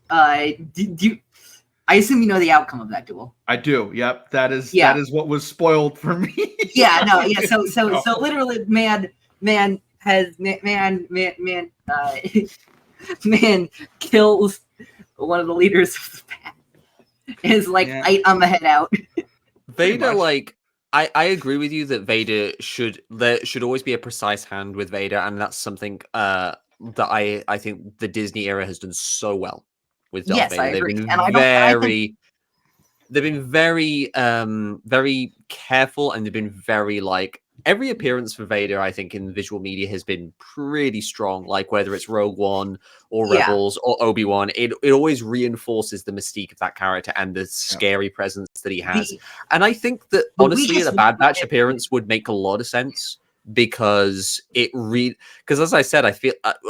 I assume you know the outcome of that duel.
I do. Yep, that is
Yeah.
that is what was spoiled for me.
Yeah, no, yeah. So literally, man kills one of the leaders of the pack. Is like,
Yeah.
I'm the head out.
Vader,
much.
like, I agree with you that Vader there should always be a precise hand with Vader, and that's something that I think the Disney era has done so well with Darth
Yes,
Vader.
I agree.
They've been
And I don't- I think-
they've been very careful, and they've been very like every appearance for Vader, I think, in visual media has been pretty strong. Like whether it's Rogue One or
Yeah.
Rebels or Obi-Wan, it always reinforces the mystique of that character and the scary presence that he has. And I think that
But we
honestly,
just
the Bad
looked
Batch
at-
appearance would make a lot of sense because because as I said,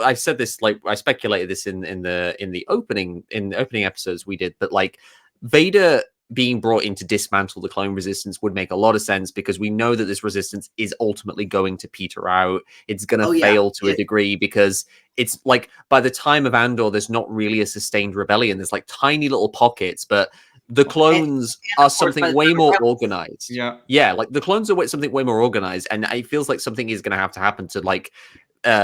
I said this, like I speculated this in the opening episodes we did, but like Vader being brought in to dismantle the clone resistance would make a lot of sense because we know that this resistance is ultimately going to peter out. It's going to fail to a degree because it's like by the time of Andor, there's not really a sustained rebellion. There's like tiny little pockets, but the clones are something way more organized. Yeah, like the clones are something way more organized, and it feels like something is going to have to happen to like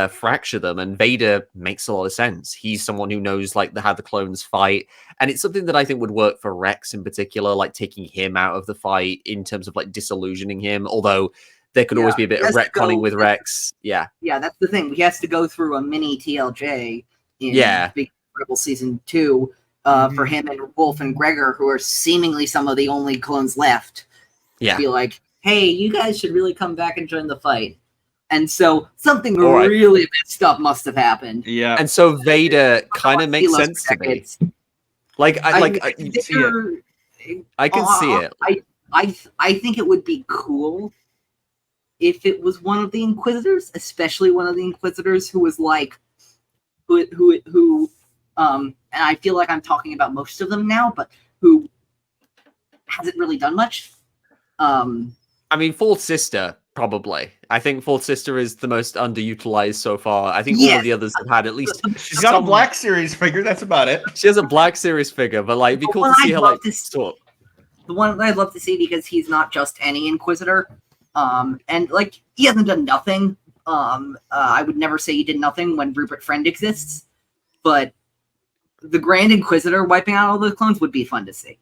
fracture them. And Vader makes a lot of sense. He's someone who knows like how the clones fight, and it's something that I think would work for Rex in particular, like taking him out of the fight in terms of like disillusioning him. Although there could always be a bit of retconning with Rex. Yeah,
that's the thing. He has to go through a mini TLJ in Big Rebel Season 2 for him and Wolf and Gregor, who are seemingly some of the only clones left.
Yeah,
be like, hey, you guys should really come back and join the fight. And so something really messed up must have happened.
Yeah.
And so Vader kind of makes sense to me. Like I can see it.
I think it would be cool if it was one of the Inquisitors, especially one of the Inquisitors who was like who And I feel like I'm talking about most of them now, but who hasn't really done much.
I mean, Fourth Sister, probably. I think Fourth Sister is the most underutilized so far. I think all of the others have had at least
She's got a Black Series figure. That's about it.
She has a Black Series figure, but like, it'd be cool to see her like talk.
The one that I'd love to see, because he's not just any Inquisitor, and like he hasn't done nothing. I would never say he did nothing when Rupert Friend exists, but the Grand Inquisitor wiping out all those clones would be fun to see.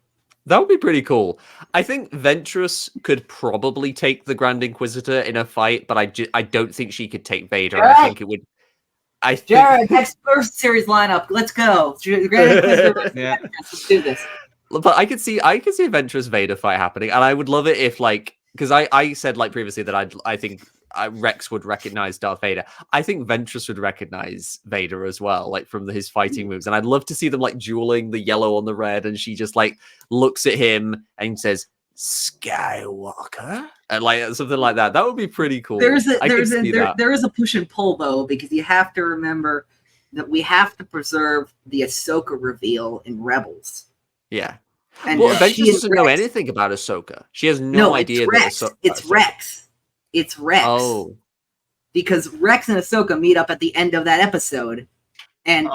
That would be pretty cool. I think Ventress could probably take the Grand Inquisitor in a fight, but I don't think she could take Vader.
Jared!
I think it would.
Jared, next first series lineup. Let's go. The Grand Inquisitor versus Ventress. Let's do this.
But I could see a Ventress Vader fight happening, and I would love it if because I said like previously that I think Rex would recognize Darth Vader. I think Ventress would recognize Vader as well, like from his fighting moves. And I'd love to see them like dueling the yellow on the red, and she just like looks at him and says Skywalker, and like something like that. That would be pretty cool.
There is a push and pull though, because you have to remember that we have to preserve the Ahsoka reveal in Rebels.
Yeah.
And
well, Ventress doesn't know anything about Ahsoka. She has no idea that Ahsoka.
It's Rex. It's Rex.
Oh.
Because Rex and Ahsoka meet up at the end of that episode. And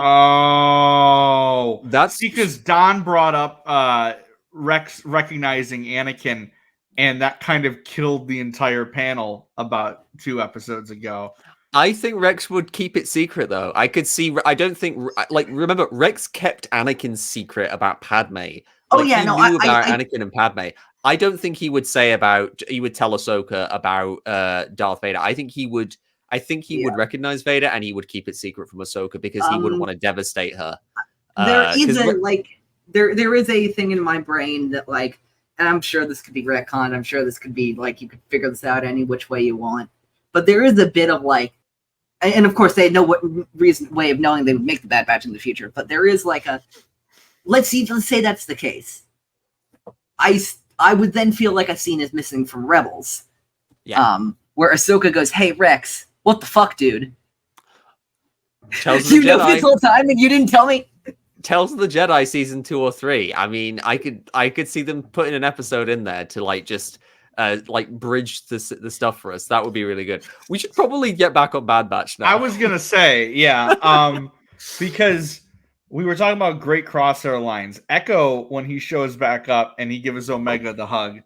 that's because Don brought up Rex recognizing Anakin, and that kind of killed the entire panel about 2 episodes ago.
I think Rex would keep it secret, though. I don't think, like, remember, Rex kept Anakin's secret about Padme. Like, he knew about Anakin and Padme. I don't think he would tell Ahsoka about Darth Vader. I think he would recognize Vader, and he would keep it secret from Ahsoka because he wouldn't want to devastate her.
There is a thing in my brain that, like, and I'm sure this could be retconned. I'm sure this could be like, you could figure this out any which way you want. But there is a bit of like, and of course they had no way of knowing they would make the Bad Batch in the future. But there is like let's say that's the case. I would then feel like a scene is missing from Rebels.
Yeah.
Where Ahsoka goes, "Hey Rex, what the fuck, dude?
Tells the
You know
Jedi.
this whole time and you didn't tell me."
Tells the Jedi season 2 or 3. I mean, I could see them putting an episode in there to like just like bridge the stuff for us. That would be really good. We should probably get back on Bad Batch now.
I was gonna say, yeah, because we were talking about great Crosshair lines. Echo, when he shows back up and he gives Omega the hug.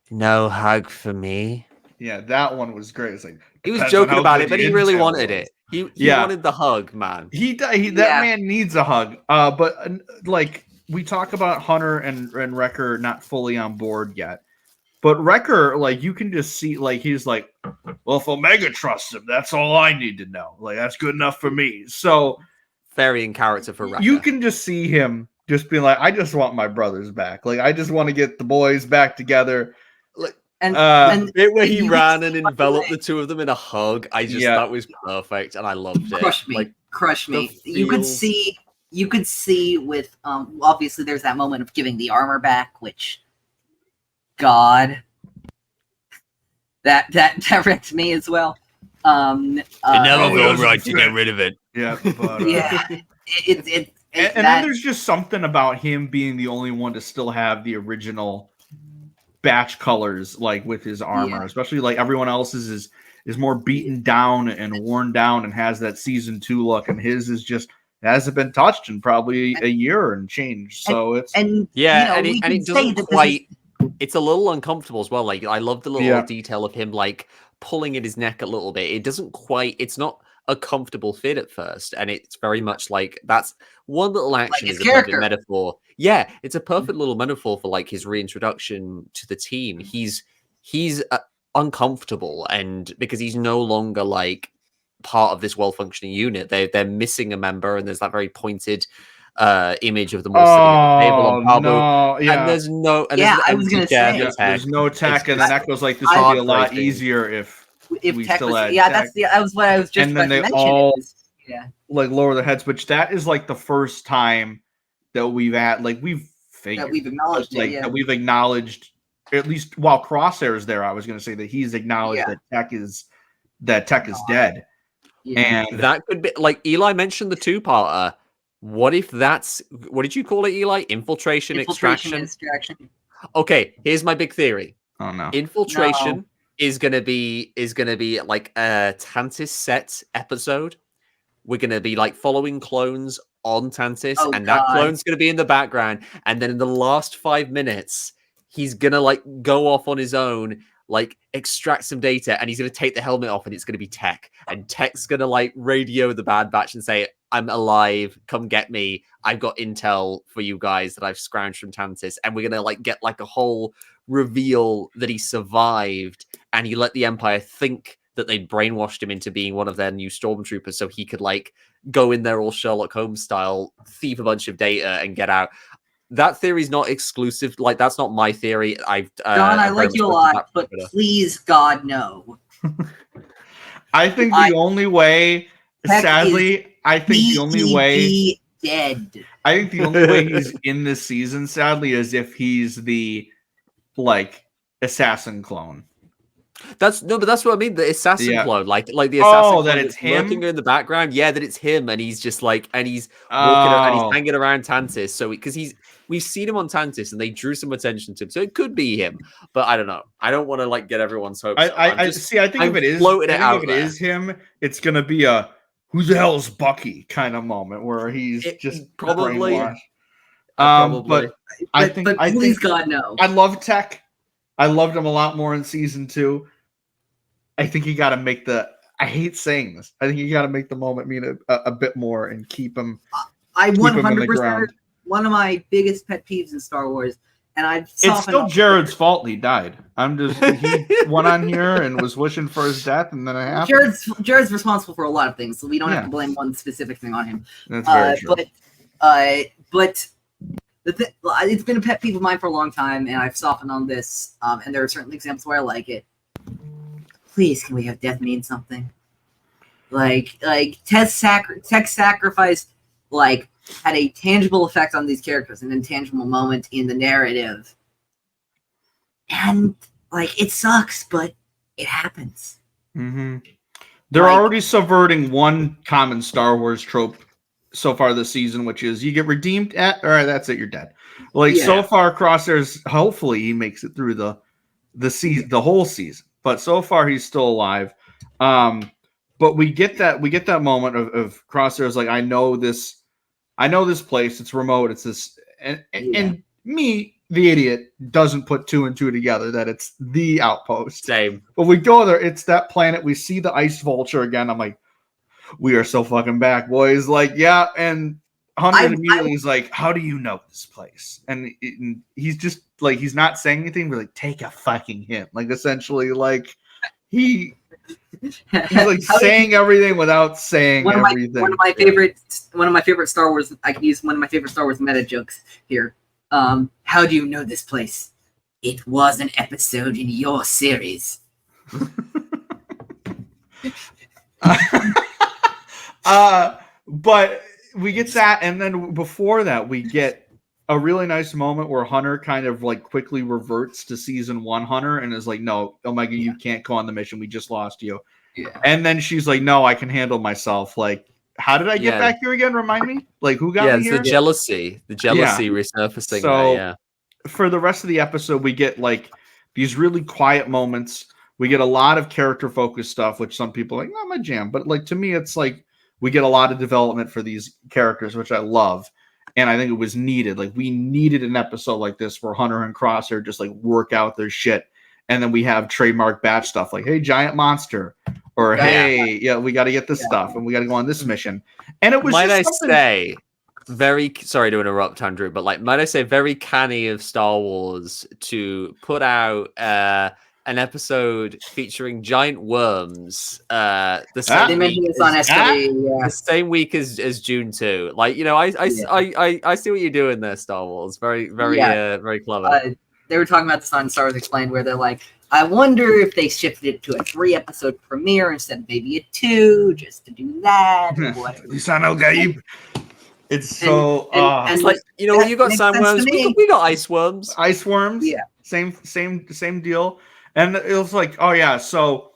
No hug for me.
Yeah, that one was great. It's like,
he was joking about it, but he really wanted it. He wanted the hug, man.
That man needs a hug. But like, we talk about Hunter and Wrecker not fully on board yet. But Wrecker, like, you can just see, like, he's like, well, if Omega trusts him, that's all I need to know. Like, that's good enough for me. So,
very in character for Wrecker.
You can just see him just being like, I just want my brothers back. Like, I just want to get the boys back together.
Like, and bit where he ran and enveloped the two of them in a hug. That was perfect, and I loved it.
Crush me. You could see with obviously there's that moment of giving the armor back, which God, that wrecked me as well.
It never felt right to get rid of it.
Yeah, but,
and
then there's just something about him being the only one to still have the original Batch colors, like with his armor, especially like everyone else's is more beaten down and worn down and has that season 2 look, and his is just hasn't been touched in probably a year and change. So it
doesn't quite. It's a little uncomfortable as well. Like, I love the little detail of him like pulling at his neck a little bit. It doesn't quite. It's not a comfortable fit at first, and it's very much like that's one little action is a perfect metaphor. Yeah, it's a perfect little metaphor for like his reintroduction to the team. He's uncomfortable, and because he's no longer like part of this well-functioning unit, they're missing a member, and there's that very pointed image of them all sitting at the table on Babu.
No, yeah.
And there's no. And
I was gonna say
there's no tech, and then Echo's like, this would be a lot easier if we
tech
still
was,
had
tech. That was what I was just
and then
about
they
to
all
mention.
Like lower their heads, which that is like the first time that we've figured
that we've acknowledged
that we've acknowledged, at least while Crosshair is there. I was going to say that he's acknowledged that tech is dead.
Yeah.
And
That could be like Eli mentioned the two-parter. What if that's what did you call it, Eli? Infiltration,
Infiltration,
extraction.
extraction.
Okay, here's my big theory.
oh no.
Infiltration is gonna be like a Tantis set episode. We're gonna be like following clones on Tantis,
Oh,
and that
God.
clone's gonna be in the background. And then in the last 5 minutes, he's gonna like go off on his own, like extract some data, and he's gonna take the helmet off, and it's gonna be Tech. And Tech's gonna like radio the Bad Batch and say, "I'm alive. Come get me. I've got intel for you guys that I've scrounged from Tantis." And we're gonna like get like a whole reveal that he survived, and he let the Empire think that they'd brainwashed him into being one of their new stormtroopers, so he could like go in there all Sherlock Holmes style, thief a bunch of data, and get out. That theory's not exclusive. Like that's not my theory. I've
John, I like you a lot, but please, God, no.
I think the only way,
Tech
sadly, I think the only way
dead.
I think the only way he's in this season, sadly, is if he's the like assassin clone.
That's but that's what I mean. The assassin
Yeah.
clone, like the assassin clone
that it's
that's
him?
lurking in the background. Yeah, that it's him, and he's just like, and he's walking and he's hanging around Tantis. So because we've seen him on Tantis, and they drew some attention to him, so it could be him. But I don't know. I don't want to like get everyone's hopes.
I see. I think
I'm
if it is,
floating
I
it
think
out
if it
there.
is him, it's gonna be a "Who the hell is Bucky" kind of moment where he's just
probably.
brainwashed.
Probably.
But I think
please, God, no.
I love Tech. I loved him a lot more in season 2. I think you got to make the. I hate saying this. I think you got to make the moment mean a bit more and keep him.
I
keep him in the
100%.
ground.
One of my biggest pet peeves in Star Wars, and I've
It's
softened
still
up-
Jared's fault he died. I'm just he went on here and was wishing for his death, and then it happened.
Jared's responsible for a lot of things, so we don't have
Yeah.
to blame one specific thing on him.
That's very true.
But it's been a pet peeve of mine for a long time, and I've softened on this. And there are certain examples where I like it. Please, can we have death mean something? Like Tech's sacrifice, like had a tangible effect on these characters, an intangible moment in the narrative, and like it sucks, but it happens.
Mm-hmm. They're
Like-
already subverting one common Star Wars trope so far this season, which is you get redeemed at, all right, that's it, you're dead. Like
Yeah.
so far, Crosshair's hopefully he makes it through the season, the whole season. But so far, he's still alive. But we get that moment of Crosshair's like, I know this place. It's remote. It's this, and me, the idiot, doesn't put 2 and 2 together that it's the Outpost.
Same.
But we go there. It's that planet. We see the ice vulture again. I'm like, we are so fucking back, boys. Like, yeah. And Hunter immediately is like, how do you know this place? And he's just like, he's not saying anything. We're like, take a fucking hint. Like, essentially, like he's like saying everything without saying everything.
One of my favorite Star Wars. I can use one of my favorite Star Wars meta jokes here. How do you know this place? It was an episode in your series.
But we get that, and then before that, we get a really nice moment where Hunter kind of like quickly reverts to season 1 Hunter and is like, no, Omega, you can't go on the mission. We just lost you.
Yeah.
And then she's like, no, I can handle myself. Like, how did I get back here again? Remind me. Like, who got me
it's
here?
the jealousy resurfacing.
So for the rest of the episode, we get like these really quiet moments. We get a lot of character focused stuff, which some people are like, not my jam. But like to me, it's like we get a lot of development for these characters, which I love. And I think it was needed. Like we needed an episode like this where Hunter and Crosshair just like work out their shit. And then we have trademark batch stuff like, hey, giant monster. Or, hey, we got to get this stuff. And we got to go on this mission. And it was
say, very sorry to interrupt, Andrew, but like, might I say, very canny of Star Wars to put out an episode featuring giant worms the same week as June 2. Like, you know, I see what you're doing there, Star Wars. Very very clever.
They were talking about this on Star Wars Explained, where they're like, I wonder if they shifted it to a 3-episode premiere instead of maybe a 2, just to do that. Or whatever.
It's so
it's like, you know, you got sandworms, we got ice worms.
Ice worms,
yeah,
same deal. And it was like, oh yeah, so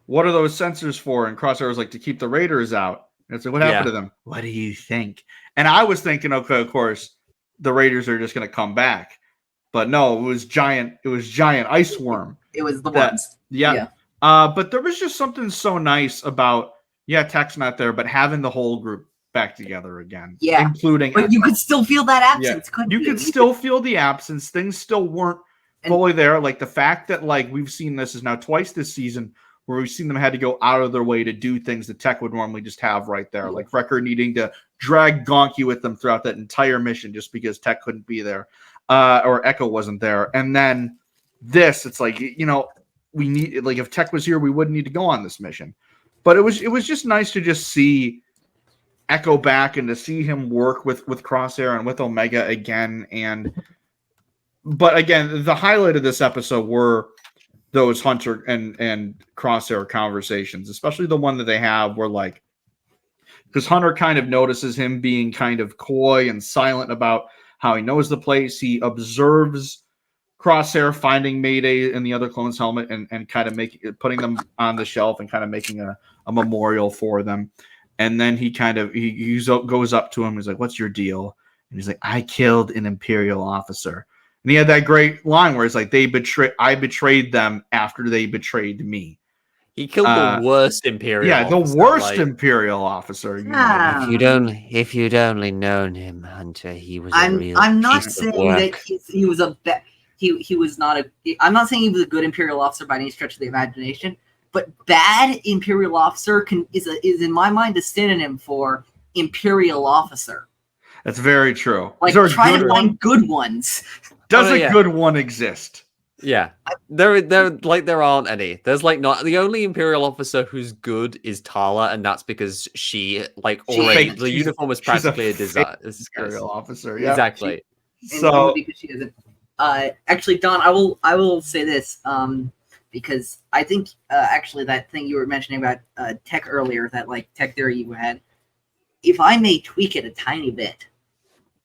what are those sensors for? And Crosshair was like, to keep the raiders out. And it's like, what happened to them? What do you think? And I was thinking, okay, of course, the raiders are just going to come back. But no, it was giant ice worm.
It was the ones.
Yeah. But there was just something so nice about, Tech's not there, but having the whole group back together again.
Yeah.
Including
But you could still feel that absence, couldn't you?
You could still feel the absence. Things still weren't fully there. Like the fact that like we've seen this is now twice this season where we've seen them had to go out of their way to do things that Tech would normally just have right there. Like Wrecker needing to drag Gonky with them throughout that entire mission just because Tech couldn't be there. Or Echo wasn't there. And then this, it's like, we need, like if Tech was here, we wouldn't need to go on this mission. But it was just nice to just see Echo back and to see him work with Crosshair and with Omega again. But again, the highlight of this episode were those Hunter and Crosshair conversations, especially the one that they have where like, because Hunter kind of notices him being kind of coy and silent about how he knows the place. He observes Crosshair finding Mayday in the other clone's helmet and kind of putting them on the shelf and kind of making a memorial for them. And then he goes up to him. He's like, "What's your deal?" And he's like, "I killed an Imperial officer." And he had that great line where it's like, I betrayed them after they betrayed me.
He killed the worst Imperial officer.
The worst Imperial officer.
If you'd only known him, Hunter, he was a real
I'm not
piece
saying
of work.
that he was he was not a. I'm not saying he was a good Imperial officer by any stretch of the imagination, but bad Imperial officer is in my mind a synonym for Imperial officer.
That's very true.
Like try to find good ones.
Does a good one exist?
Yeah, there aren't any. There's like not the only Imperial officer who's good is Tala, and that's because the uniform is practically a design.
Imperial officer. Yeah,
exactly.
So because she isn't. Actually, Don, I will say this because I think actually that thing you were mentioning about Tech earlier, that like Tech theory you had, if I may tweak it a tiny bit,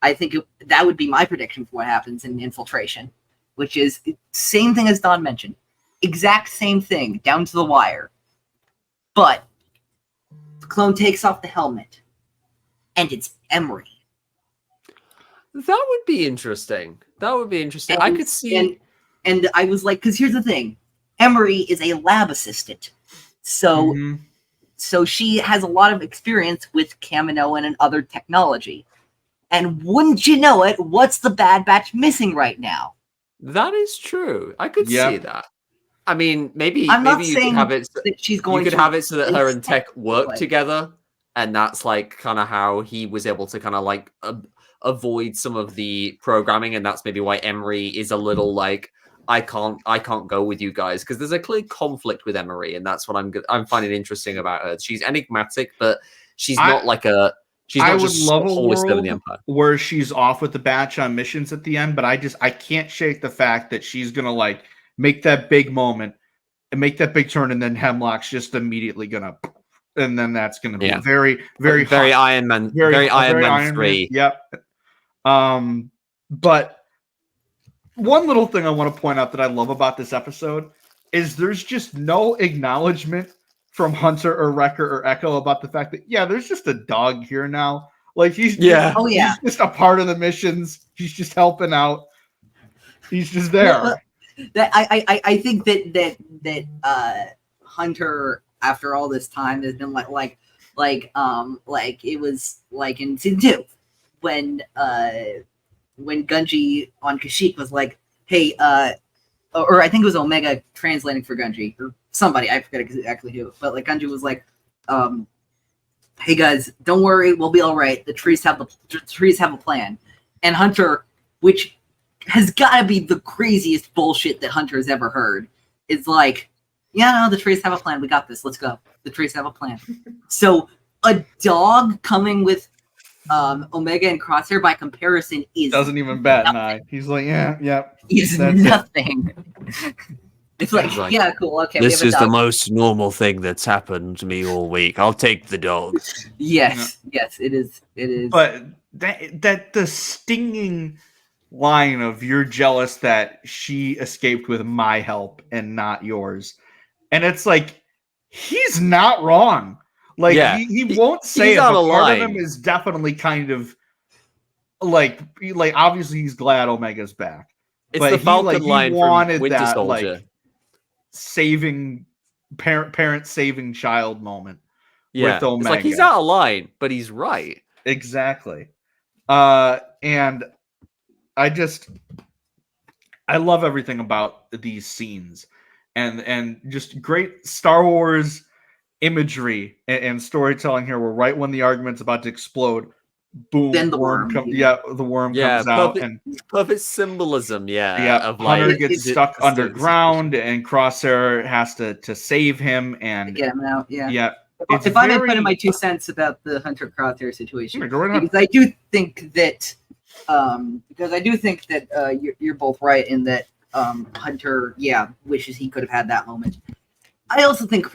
I think that would be my prediction for what happens in Infiltration, which is same thing as Don mentioned, exact same thing down to the wire, but the clone takes off the helmet, and it's Emery.
That would be interesting. I could see.
And I was like, because here's the thing. Emery is a lab assistant. So she has a lot of experience with Kaminoan and other technology. And wouldn't you know it, what's the Bad Batch missing right now?
That is true. I could see that. I mean, maybe
I'm not
you
saying
could have it.
that she's going.
You could have it so that her and Tech work
like,
together, and that's like kind of how he was able to kind of like avoid some of the programming, and that's maybe why Emery is a little like, I can't go with you guys, because there's a clear conflict with Emery, and that's what I'm finding interesting about her. She's enigmatic, but she's not like a. She's not just
love a world
in the Empire
where she's off with the batch on missions at the end, but I can't shake the fact that she's gonna like make that big moment and make that big turn, and then Hemlock's just immediately gonna, and then that's gonna be very
Iron Man, very Iron Man 3.
Yep. But one little thing I want to point out that I love about this episode is there's just no acknowledgement from Hunter or Wrecker or Echo about the fact that there's just a dog here now. Like he's he's just a part of the missions. He's just helping out. He's just there.
That I think that Hunter after all this time has been like it was like in season 2 when Gunji on Kashyyyk was like, hey, or I think it was Omega translating for Gunji or somebody, I forget exactly who, but like Gunji was like, hey guys, don't worry, we'll be all right. The trees have a plan. And Hunter, which has got to be the craziest bullshit that Hunter has ever heard, is like, the trees have a plan. We got this. Let's go. The trees have a plan. So a dog coming with Omega and Crosshair by comparison
doesn't even bat an eye. He's like,
He's nothing. It's like, cool, okay.
This is the most normal thing that's happened to me all week. I'll take the dog.
Yes, it is.
But that the stinging line of "you're jealous that she escaped with my help and not yours," and it's like he's not wrong. Like he won't say it,
out
but
of
part of
line.
him is definitely kind of like obviously he's glad Omega's back.
It's
but
the Falcon line from
wanted
Winter
that
Soldier.
Saving parent saving child moment with Omega.
It's like he's out of line, but he's right.
Exactly. And I love everything about these scenes and just great Star Wars imagery and storytelling here. We're right when the argument's about to explode. Boom,
Then the worm
the worm comes out and
perfect symbolism, of
Hunter
like
gets stuck underground and Crosshair has to save him and
get him out. Yeah.
It's
if I may put in my 2 cents about the Hunter Crosshair situation, because I do think that you're both right in that Hunter, wishes he could have had that moment. I also think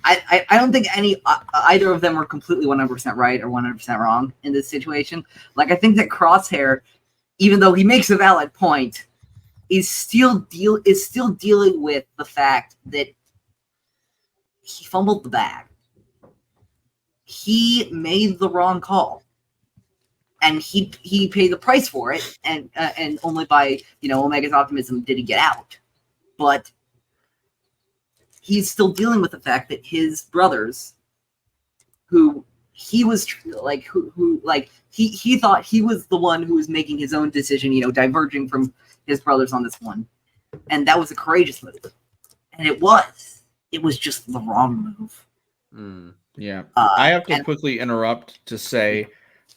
I don't think either of them were completely 100% right or 100% wrong in this situation. Like I think that Crosshair, even though he makes a valid point, is still dealing with the fact that he fumbled the bag. He made the wrong call, and he paid the price for it. And only by Omega's optimism did he get out, but he's still dealing with the fact that his brothers, who he was he thought he was the one who was making his own decision, diverging from his brothers on this one, and that was a courageous move, and it was just the wrong move.
Yeah, I have to quickly interrupt to say,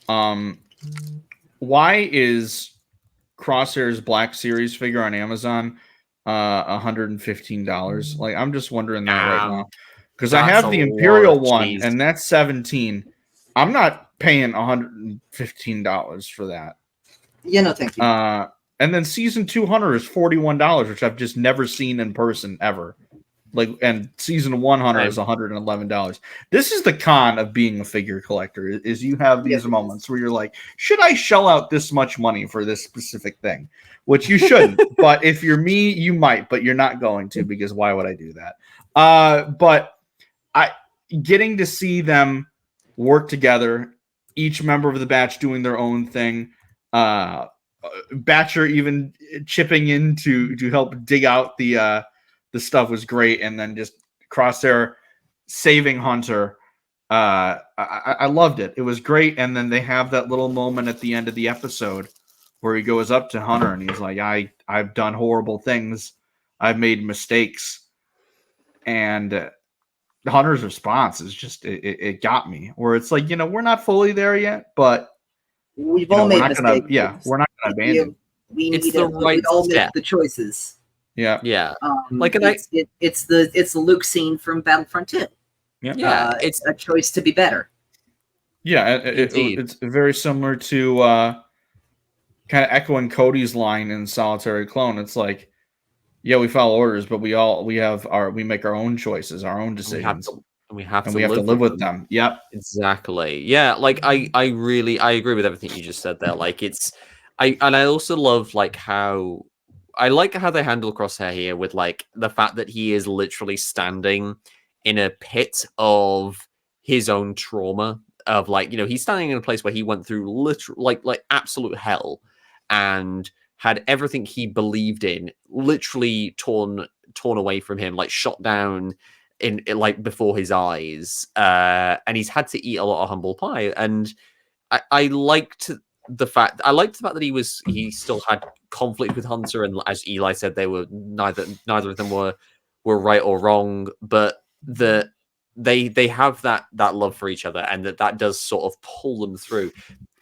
why is Crosshair's Black Series figure on Amazon $115? Like, I'm just wondering that right now because I have the Imperial one and that's $17. I'm not paying $115 for that.
Yeah, no, thank you.
And then Season 200 is $41, which I've just never seen in person ever. And Season 100 is $111. This is the con of being a figure collector, is you have these moments where you're like, should I shell out this much money for this specific thing? Which you shouldn't. But if you're me, you might, but you're not going to, because why would I do that? But getting to see them work together, each member of the batch doing their own thing, Batcher even chipping in to help dig out the stuff was great, and then just Crosshair saving Hunter. I loved it. It was great, and then they have that little moment at the end of the episode where he goes up to Hunter and he's like, I've done horrible things. I've made mistakes. And Hunter's response is just, it got me. Where it's like, we're not fully there yet, but
we've all made mistakes.
We're not going to abandon.
We all make the choices.
Yeah.
It's the Luke scene from Battlefront 2.
Yeah.
It's a choice to be better.
Yeah, it's very similar to kind of echoing Cody's line in Solitary Clone. It's like, yeah, we follow orders, but we make our own choices, our own decisions.
We have to
live with them. Yep.
Exactly. Yeah, like I agree with everything you just said there. Like I also love how they handle Crosshair here with the fact that he is literally standing in a pit of his own trauma of he's standing in a place where he went through literal absolute hell and had everything he believed in literally torn away from him, shot down in before his eyes, and he's had to eat a lot of humble pie. And I liked the fact that he still had conflict with Hunter, and as Eli said, they were neither of them were right or wrong, but they have that love for each other, and that does sort of pull them through.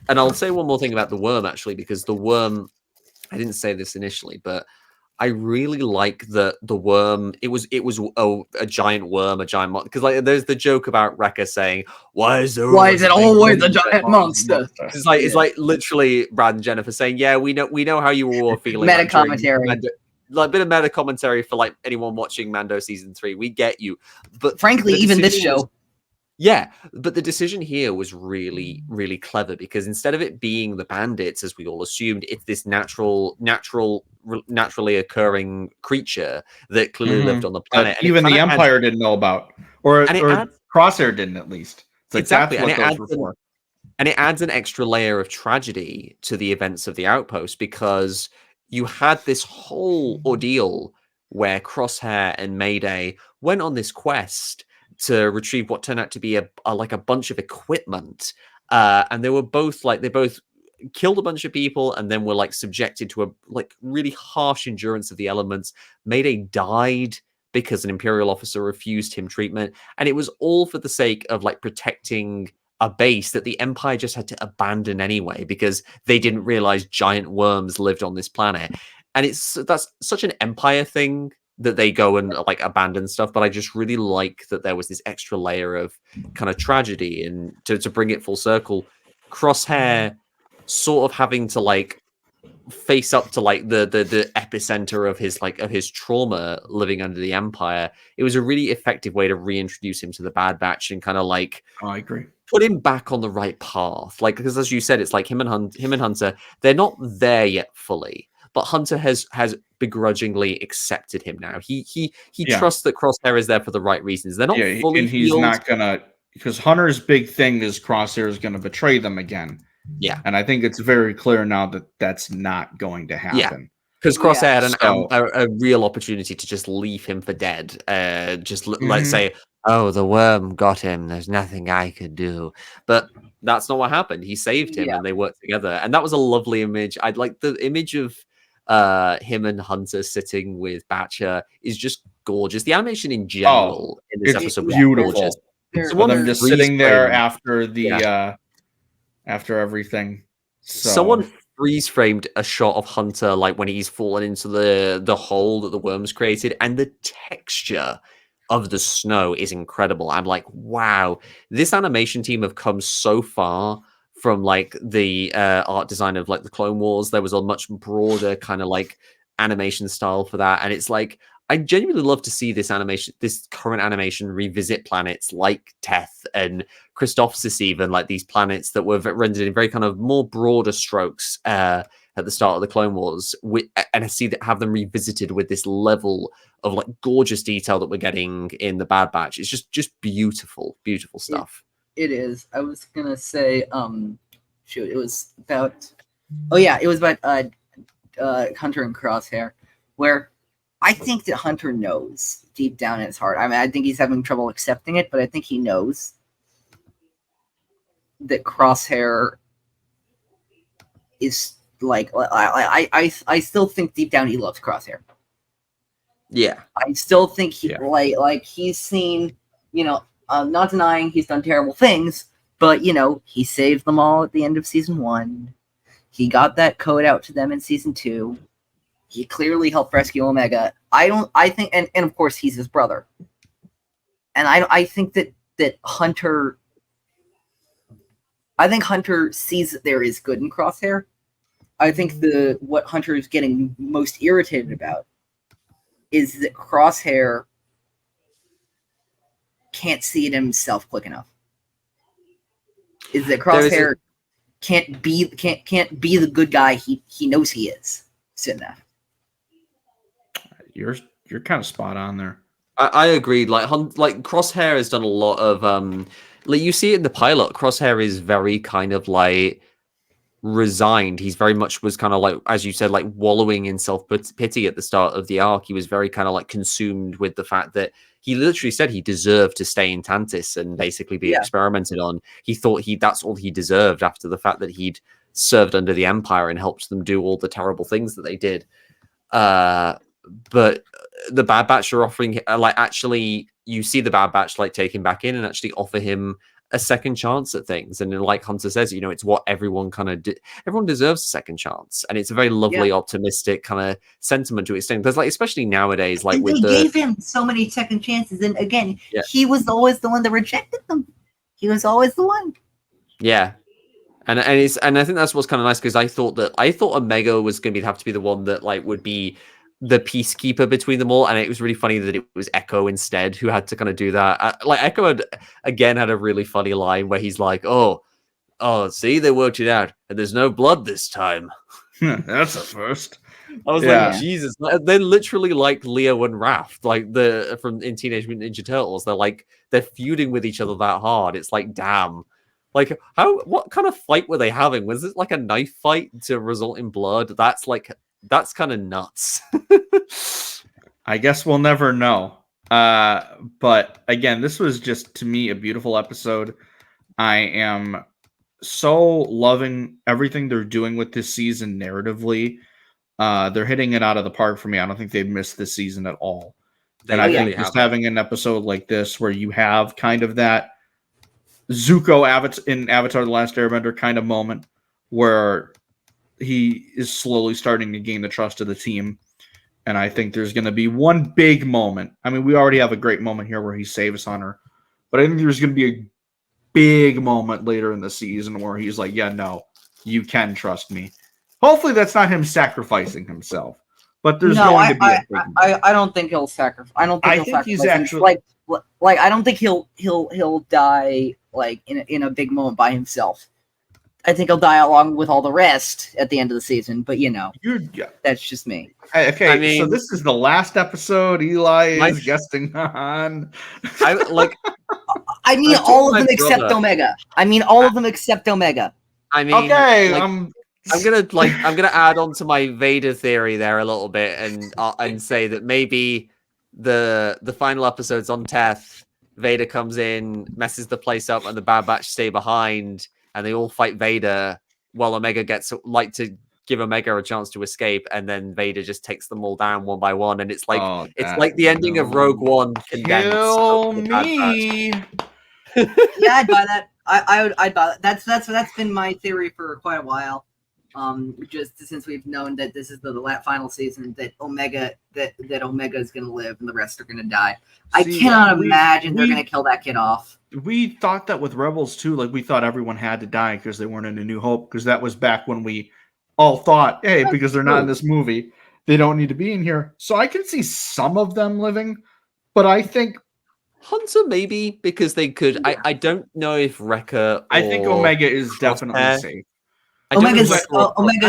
And I'll say one more thing about the worm, actually, because the worm, I didn't say this initially, but I really like the worm. It was a giant worm, a giant monster. Because there's the joke about Wrecker saying, "Why is it always a giant monster?" It's like literally Brad and Jennifer saying, "Yeah, we know how you all are feeling."
Meta commentary,
a bit of meta commentary for anyone watching Mando season 3. We get you, but
frankly, even this show.
Yeah, but the decision here was really, really clever, because instead of it being the bandits, as we all assumed, it's this natural naturally occurring creature that clearly lived on the planet.
That
And it
even the
kinda
Empire didn't know about, or Crosshair didn't at least. It's like
exactly,
that's
and
what
it
those
adds
were for.
and it adds an extra layer of tragedy to the events of the Outpost, because you had this whole ordeal where Crosshair and Mayday went on this quest to retrieve what turned out to be a bunch of equipment, and they both killed a bunch of people and then were like subjected to a like really harsh endurance of the elements. Mayday died because an Imperial officer refused him treatment, and it was all for the sake of like protecting a base that the Empire just had to abandon anyway because they didn't realize giant worms lived on this planet. And that's such an Empire thing that they go and like abandon stuff. But I just really like that there was this extra layer of kind of tragedy, and to bring it full circle, Crosshair sort of having to like face up to like the epicenter of his trauma living under the Empire. It was a really effective way to reintroduce him to the Bad Batch and kind of like
I agree.
put him back on the right path. Like, because as you said, it's like him and Hunter, they're not there yet fully, but Hunter has begrudgingly accepted him now. He trusts that Crosshair is there for the right reasons. They're not fully
and he's
healed.
not gonna, because Hunter's big thing is Crosshair is gonna betray them again.
Yeah,
and I think it's very clear now that that's not going to happen.
Yeah. Because Crosshair had a real opportunity to just leave him for dead. Let's say,
oh, the worm got him. There's nothing I could do.
But that's not what happened. He saved him, and they worked together. And that was a lovely image. I'd like the image of him and Hunter sitting with Batcher is just gorgeous. The animation in general in this episode was
beautiful.
Gorgeous.
So them just sitting there after the after everything. So.
Someone freeze framed a shot of Hunter like when he's fallen into the hole that the worms created, and the texture of the snow is incredible. I'm like, wow, this animation team have come so far from like the art design of like the Clone Wars. There was a much broader kind of like animation style for that, and it's like I genuinely love to see this current animation revisit planets like Teth and Christophsis, even like these planets that were rendered in very kind of more broader strokes at the start of the Clone Wars, and I have them revisited with this level of like gorgeous detail that we're getting in the Bad Batch. It's just beautiful stuff.
It is. I was gonna say, it was about. Oh yeah, it was about Hunter and Crosshair, where I think that Hunter knows deep down in his heart. I mean, I think he's having trouble accepting it, but I think he knows that Crosshair is like. I still think deep down he loves Crosshair.
Yeah,
I still think he like he's seen, not denying he's done terrible things, but he saved them all at the end of season 1. He got that code out to them in season 2. He clearly helped rescue Omega. I think, and of course he's his brother. And I think that Hunter. I think Hunter sees that there is good in Crosshair. I think what Hunter is getting most irritated about is that Crosshair can't see it himself quick enough. Is that Crosshair can't be the good guy he knows he is. Soon enough.
You're kind of spot on there.
I agree. Like Crosshair has done a lot of like you see it in the pilot. Crosshair is very kind of like resigned. He's very much was kind of like, as you said, like wallowing in self-pity at the start of the arc. He was very kind of like consumed with the fact that he literally said he deserved to stay in Tantis and basically be experimented on. He thought that's all he deserved after the fact that he'd served under the Empire and helped them do all the terrible things that they did. But the Bad Batch are offering actually you see the Bad Batch like take him back in and actually offer him a second chance at things. And then, like Hunter says, it's what everyone kind of everyone deserves a second chance, and it's a very lovely optimistic kind of sentiment to extend. Because like especially nowadays, like
and they gave him so many second chances, and again he was always the one that rejected them. He was always the one.
Yeah. And I think that's what's kind of nice, because I thought Omega was going to have to be the one that like would be the peacekeeper between them all, and it was really funny that it was Echo instead who had to kind of do that. Like Echo had a really funny line where he's like, "Oh, see, they worked it out, and there's no blood this time."
That's a first.
I was
Yeah.
like, Jesus, they're literally like Leo and Raph, like in Teenage Mutant Ninja Turtles. They're feuding with each other that hard. It's like, damn. Like, what kind of fight were they having? Was it like a knife fight to result in blood? That's kind of nuts.
I guess we'll never know. But again, this was just, to me, a beautiful episode. I am so loving everything they're doing with this season narratively. They're hitting it out of the park for me. I don't think they've missed this season at all. And I think just having an episode like this where you have kind of that Zuko in Avatar The Last Airbender kind of moment where he is slowly starting to gain the trust of the team. And I think there's going to be one big moment. I mean, we already have a great moment here where he saves Hunter. But I think there's going to be a big moment later in the season where he's like, yeah, no, you can trust me. Hopefully that's not him sacrificing himself. But there's going to be a big moment.
I don't think he'll sacrifice. I don't think he'll sacrifice.
He's actually
like I don't think he'll die like in a big moment by himself. I think he'll die along with all the rest at the end of the season. But that's just me.
Okay, I mean, so this is the last episode Eli is guesting on.
I mean, all of them except Omega. I mean, all of them except Omega.
I mean,
okay,
I'm gonna add on to my Vader theory there a little bit and say that maybe the final episode's on Teth. Vader comes in, messes the place up, and the Bad Batch stay behind, and they all fight Vader. While Omega gets to give Omega a chance to escape, and then Vader just takes them all down one by one, and it's like the ending of Rogue One condensed.
Kill me.
Yeah, I'd buy that. I'd buy that. That's been my theory for quite a while. Just since we've known that this is the final season, that Omega is going to live and the rest are going to die. I cannot imagine they're going to kill that kid off.
We thought that with Rebels too. Like, we thought everyone had to die because they weren't in A New Hope, because that was back when we all thought, hey, because they're not in this movie, they don't need to be in here. So I can see some of them living, but I think
Hunter maybe, because they could. I don't know if Wrecker.
I think Omega is definitely safe.
I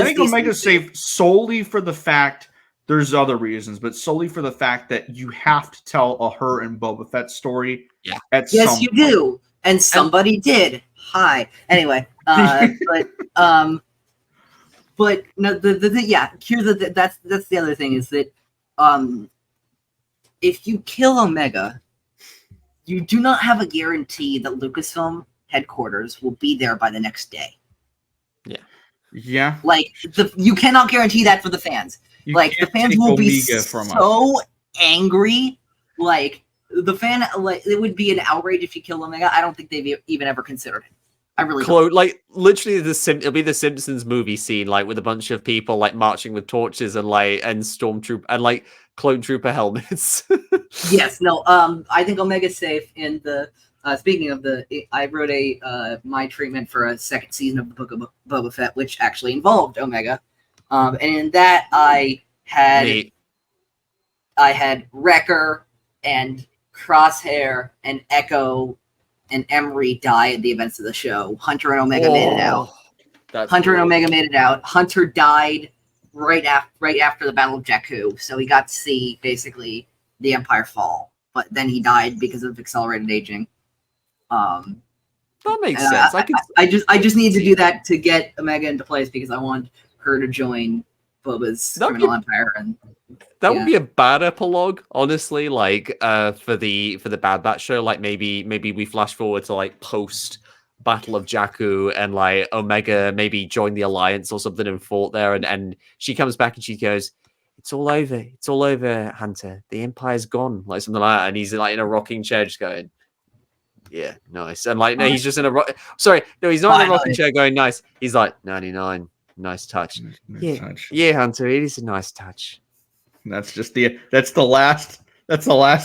think Omega's safe solely for the fact, there's other reasons, but solely for the fact that you have to tell her and Boba Fett story.
Yeah.
Yes, you do, and somebody did. Hi. Anyway, but no, that's the other thing is that, if you kill Omega, you do not have a guarantee that Lucasfilm headquarters will be there by the next day.
Yeah.
Like, you cannot guarantee that for the fans. The fans will be so angry. Like, it would be an outrage if you kill Omega. I don't think they've even ever considered it. I really don't.
Like, literally, it'll be the Simpsons movie scene, like, with a bunch of people, like, marching with torches and stormtrooper and, clone trooper helmets.
Yes, no, I think Omega's safe. And speaking of I wrote my treatment for a second season of the Book of Boba Fett, which actually involved Omega. And in that, I had Wrecker and Crosshair and Echo and Emery die at the events of the show. Hunter and Omega made it out. Hunter and Omega made it out. Hunter died right after the Battle of Jakku, so he got to see basically the Empire fall. But then he died because of accelerated aging.
That makes sense.
I just need to do that to get Omega into place because I want her to join Boba's criminal empire, and
that would be a bad epilogue, honestly. For the Bad Batch show, maybe we flash forward to post Battle of Jakku, and Omega maybe joined the Alliance or something and fought there, and she comes back and she goes, "It's all over, Hunter. The Empire's gone," something like that, and he's in a rocking chair, just going, "Yeah, nice." And no, he's just in a sorry, no, he's not in a rocking chair going nice. He's like 99. Nice touch. Yeah, Hunter, it is a nice touch.
That's just that's the last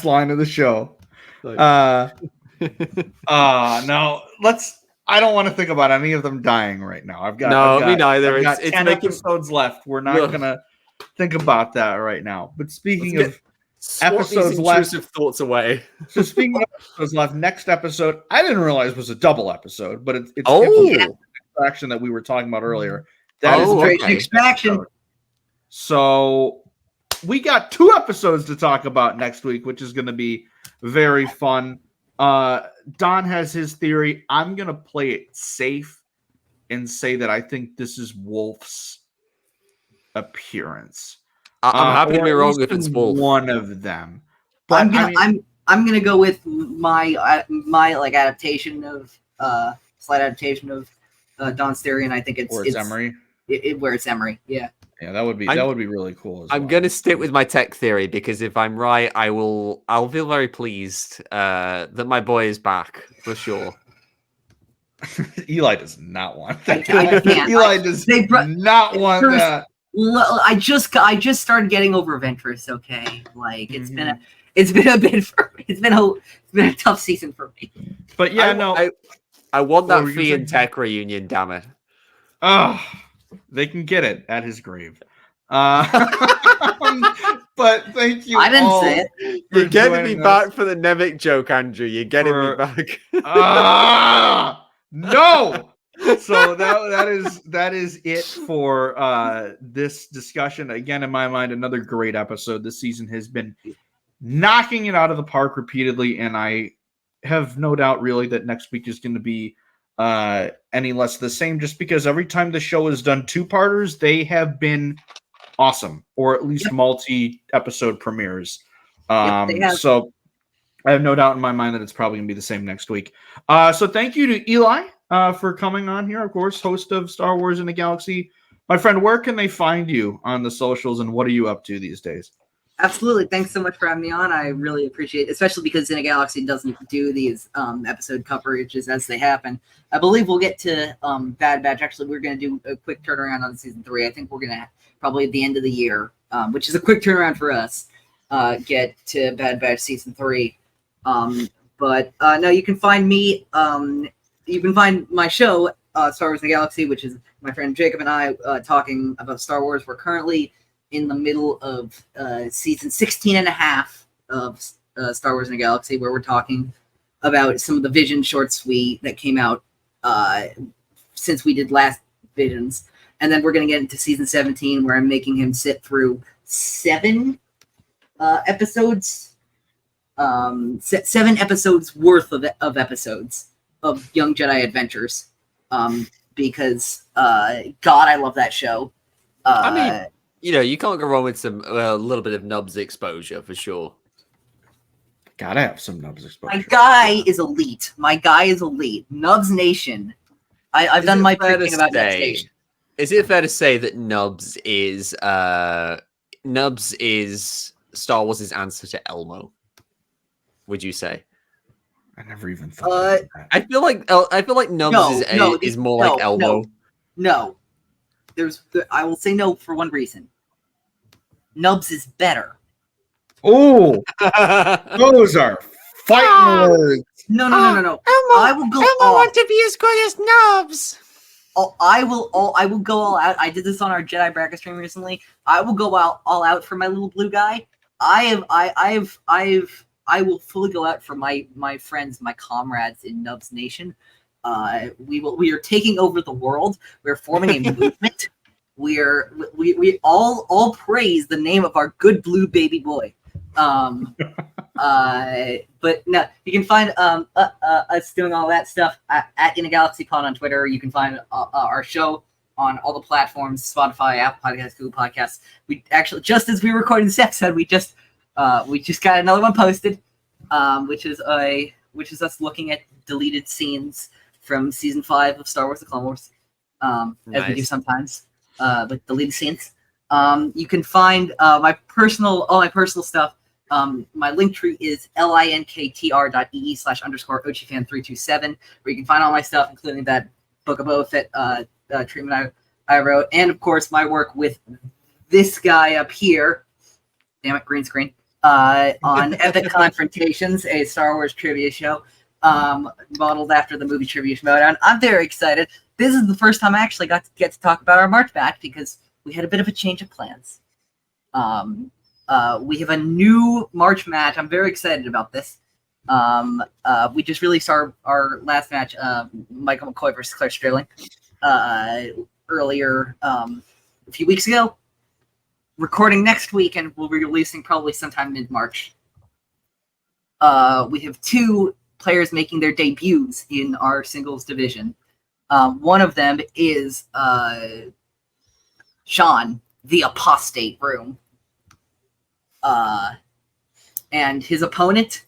line of the show. No, I don't want to think about any of them dying right now. I've got
me neither.
I've got 10 episodes left. We're not gonna think about that right now. But speaking of episodes left,
thoughts away.
So speaking of episodes left, next episode I didn't realize was a double episode, but it's
the
extraction that we were talking about earlier. That is
Great Extraction.
So we got 2 episodes to talk about next week, which is going to be very fun. Don has his theory. I'm going to play it safe and say that I think this is Wolf's appearance.
I'm happy to
or
be
at
wrong
least
if it's
in
Wolf.
one of them. But
I'm gonna go with my like adaptation of slight adaptation of Don's theory, and I think it's
Emery.
Where it's Emery. Yeah.
Yeah, that would be really cool.
I'm gonna stick with my tech theory because if I'm right, I'll feel very pleased that my boy is back for sure.
Eli does not want that.
I can't.
Eli does not want that.
I just started getting over Ventress. Okay, like it's been a tough season for me.
But yeah,
I want that Fee and Tech reunion. Damn it!
They can get it at his grave. But thank you.
I didn't say it.
You're getting me back for the Nemec joke, Andrew. You're getting me back.
No. So that is it for this discussion. Again, in my mind, another great episode. This season has been knocking it out of the park repeatedly, and I have no doubt really that next week is going to be any less the same, just because every time the show has done 2-parters, they have been awesome, or at least multi-episode premieres. So I have no doubt in my mind that it's probably going to be the same next week. So thank you to Eli for coming on here, of course, host of Star Wars in the Galaxy. My friend, where can they find you on the socials, and what are you up to these days?
Absolutely. Thanks so much for having me on. I really appreciate it, especially because In a Galaxy doesn't do these episode coverages as they happen. I believe we'll get to Bad Batch. Actually, we're going to do a quick turnaround on season 3. I think we're going to probably at the end of the year, which is a quick turnaround for us, get to Bad Batch season 3. But no, you can find me. You can find my show, Star Wars in the Galaxy, which is my friend Jacob and I talking about Star Wars. We're currently in the middle of season 16 and a half of Star Wars in the Galaxy, where we're talking about some of the Vision shorts that came out since we did last Visions. And then we're going to get into season 17, where I'm making him sit through 7 episodes, 7 episodes worth of episodes of Young Jedi Adventures, because God, I love that show.
I mean, you can't go wrong with a little bit of Nubs exposure for sure.
Gotta have some Nubs exposure.
My guy is elite. Nubs Nation. I've done my picking about Nubs Nation.
Is it fair to say that Nubs is Star Wars' answer to Elmo? Would you say?
I never even thought.
I feel like Nubs is more like Elmo.
No. I will say no for one reason. Nubs is better.
Oh, those are fighting words.
No.
Elmo,
I will go.
Elmo want to be as good as Nubs.
I will go all out. I did this on our Jedi bracket stream recently. I will go all out for my little blue guy. I will fully go out for my friends, my comrades in Nubs Nation. We are taking over the world. We're forming a movement. We all praise the name of our good blue baby boy. But no, you can find us doing all that stuff at In a Galaxy Pod on Twitter. You can find our show on all the platforms: Spotify, Apple Podcasts, Google Podcasts. We actually, just as we were recording this episode, we just got another one posted, which is us looking at deleted scenes from season 5 of Star Wars: The Clone Wars, as we do sometimes, with deleted scenes. You can find all my personal stuff. My link tree is linktr.ee/_OchiFan327, where you can find all my stuff, including that Book of Boba Fett treatment I wrote, and of course my work with this guy up here. Damn it, green screen. On Epic Confrontations, a Star Wars trivia show, modeled after the movie Trivia Showdown. I'm very excited. This is the first time I actually get to talk about our March match, because we had a bit of a change of plans. We have a new March match. I'm very excited about this. We just released our last match, Michael McCoy versus Claire Sterling, earlier, a few weeks ago. recording next week, and we'll be releasing probably sometime mid-March. We have 2 players making their debuts in our singles division. One of them is Sean, the Apostate Room. And his opponent,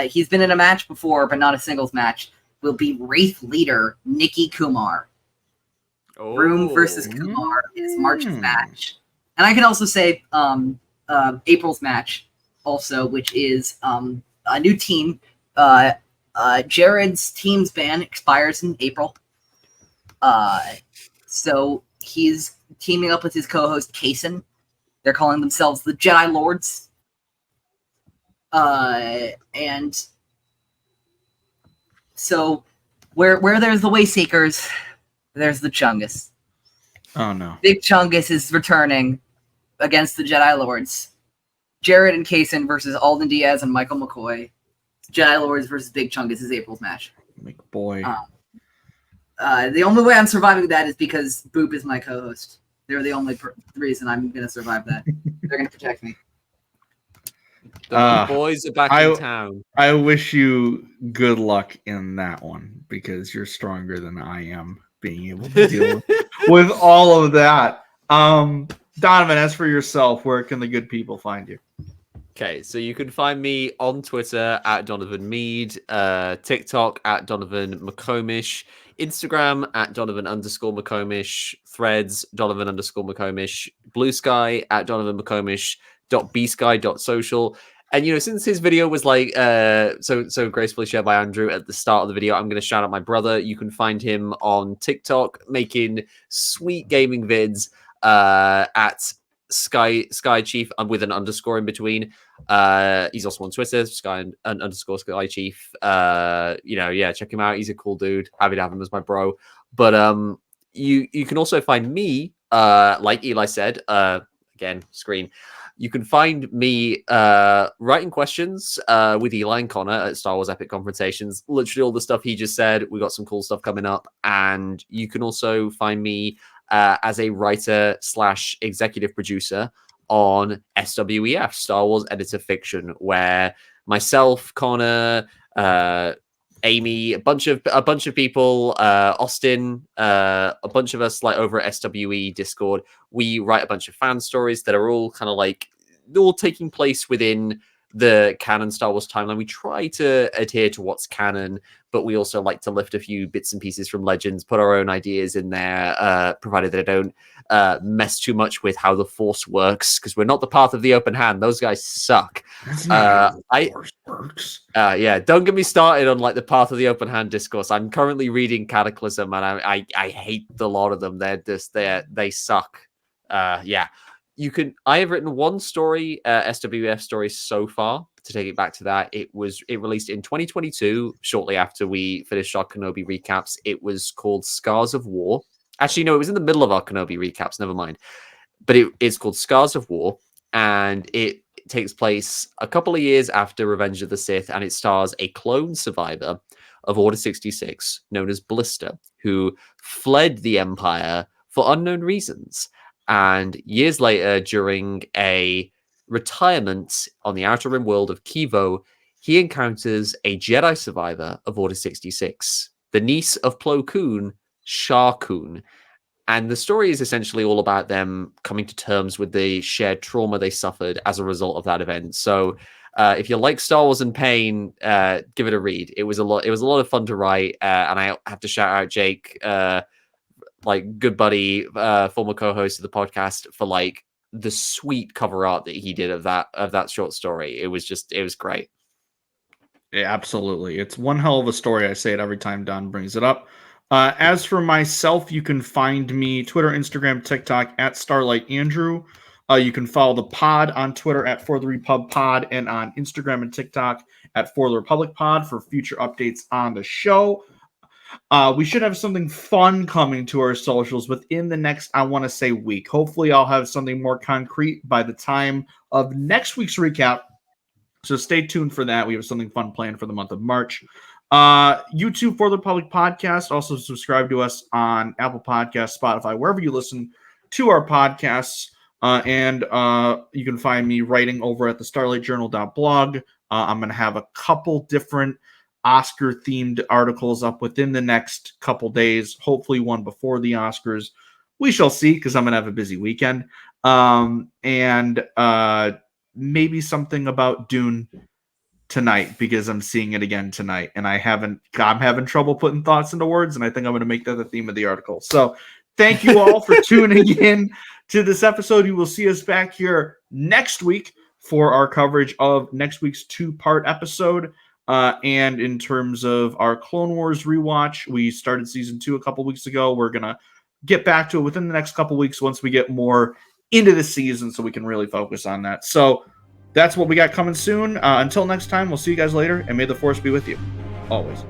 he's been in a match before, but not a singles match, will be Wraith Leader Nikki Kumar. Room versus Kumar is March's match. And I can also say April's match also, which is a new team. Jared's team's ban expires in April. So he's teaming up with his co-host Kason. They're calling themselves the Jedi Lords. And so where there's the Wayseekers, there's the Chungus.
Oh no.
Big Chungus is returning against the Jedi Lords. Jared and Kason versus Alden Diaz and Michael McCoy. Jedi Lords versus Big Chungus is April's match.
Boy.
The only way I'm surviving that is because Boop is my co-host. They're the only reason I'm going to survive that. They're going to protect me.
The boys are back in town.
I wish you good luck in that one because you're stronger than I am being able to deal with all of that. Donovan, as for yourself, where can the good people find you?
Okay, so you can find me on Twitter at Donovan Mead, TikTok at Donovan McComish, Instagram at Donovan_McComish, Threads Donovan_McComish, Blue Sky at Donovan McComish, .bsky.social. And you know, since his video was like so gracefully shared by Andrew at the start of the video, I'm going to shout out my brother. You can find him on TikTok making sweet gaming vids at Sky Chief with an underscore in between. He's also on Twitter, Sky Chief. Check him out. He's a cool dude. Happy to have him as my bro. But you can also find me, like Eli said, again, screen. You can find me writing questions with Eli and Connor at Star Wars Epic Confrontations. Literally all the stuff he just said. We got some cool stuff coming up. And you can also find me as a writer / executive producer on SWEF, Star Wars Editor Fiction, where myself, Connor, Amy, a bunch of people, Austin, a bunch of us like over at SWE Discord, we write a bunch of fan stories that are all kind of like all taking place within the canon Star Wars timeline. We try to adhere to what's canon, but we also like to lift a few bits and pieces from Legends, put our own ideas in there, provided they don't mess too much with how the Force works, because we're not the path of the open hand. Those guys suck.
That's not how the Force works.
Don't get me started on like the path of the open hand discourse. I'm currently reading Cataclysm, and I hate the lot of them. They suck. I have written one story, SWF story so far. To take it back to that, it released in 2022, shortly after we finished our Kenobi recaps. It was called Scars of War. Actually, no, it was in the middle of our Kenobi recaps. Never mind. But it's called Scars of War, and it takes place a couple of years after Revenge of the Sith, and it stars a clone survivor of Order 66, known as Blister, who fled the Empire for unknown reasons. And years later, during a retirement on the Outer Rim world of Kivo, he encounters a Jedi survivor of Order 66, the niece of Plo Koon, Shar Koon. And the story is essentially all about them coming to terms with the shared trauma they suffered as a result of that event. So if you like Star Wars and pain, give it a read. It was a lot of fun to write. And I have to shout out Jake, like good buddy, former co-host of the podcast, for like the sweet cover art that he did of that short story. It was great.
Yeah, absolutely. It's one hell of a story. I say it every time Don brings it up. As for myself, you can find me Twitter, Instagram, TikTok at Starlight Andrew. You can follow the pod on Twitter at For the Repub Pod and on Instagram and TikTok at For the Republic Pod for future updates on the show. We should have something fun coming to our socials within the next, I want to say, week. Hopefully, I'll have something more concrete by the time of next week's recap. So stay tuned for that. We have something fun planned for the month of March. YouTube For the Republic Podcast. Also subscribe to us on Apple Podcasts, Spotify, wherever you listen to our podcasts. And you can find me writing over at the starlightjournal.blog. I'm going to have a couple different Oscar-themed articles up within the next couple days, hopefully one before the Oscars. We shall see, because I'm going to have a busy weekend. And maybe something about Dune tonight, because I'm seeing it again tonight, and I'm having trouble putting thoughts into words, and I think I'm going to make that the theme of the article. So thank you all for tuning in to this episode. You will see us back here next week for our coverage of next week's 2-part episode. And in terms of our Clone Wars rewatch, we started season 2 a couple weeks ago. We're going to get back to it within the next couple weeks once we get more into the season, so we can really focus on that. So that's what we got coming soon. Until next time, we'll see you guys later, and may the Force be with you always.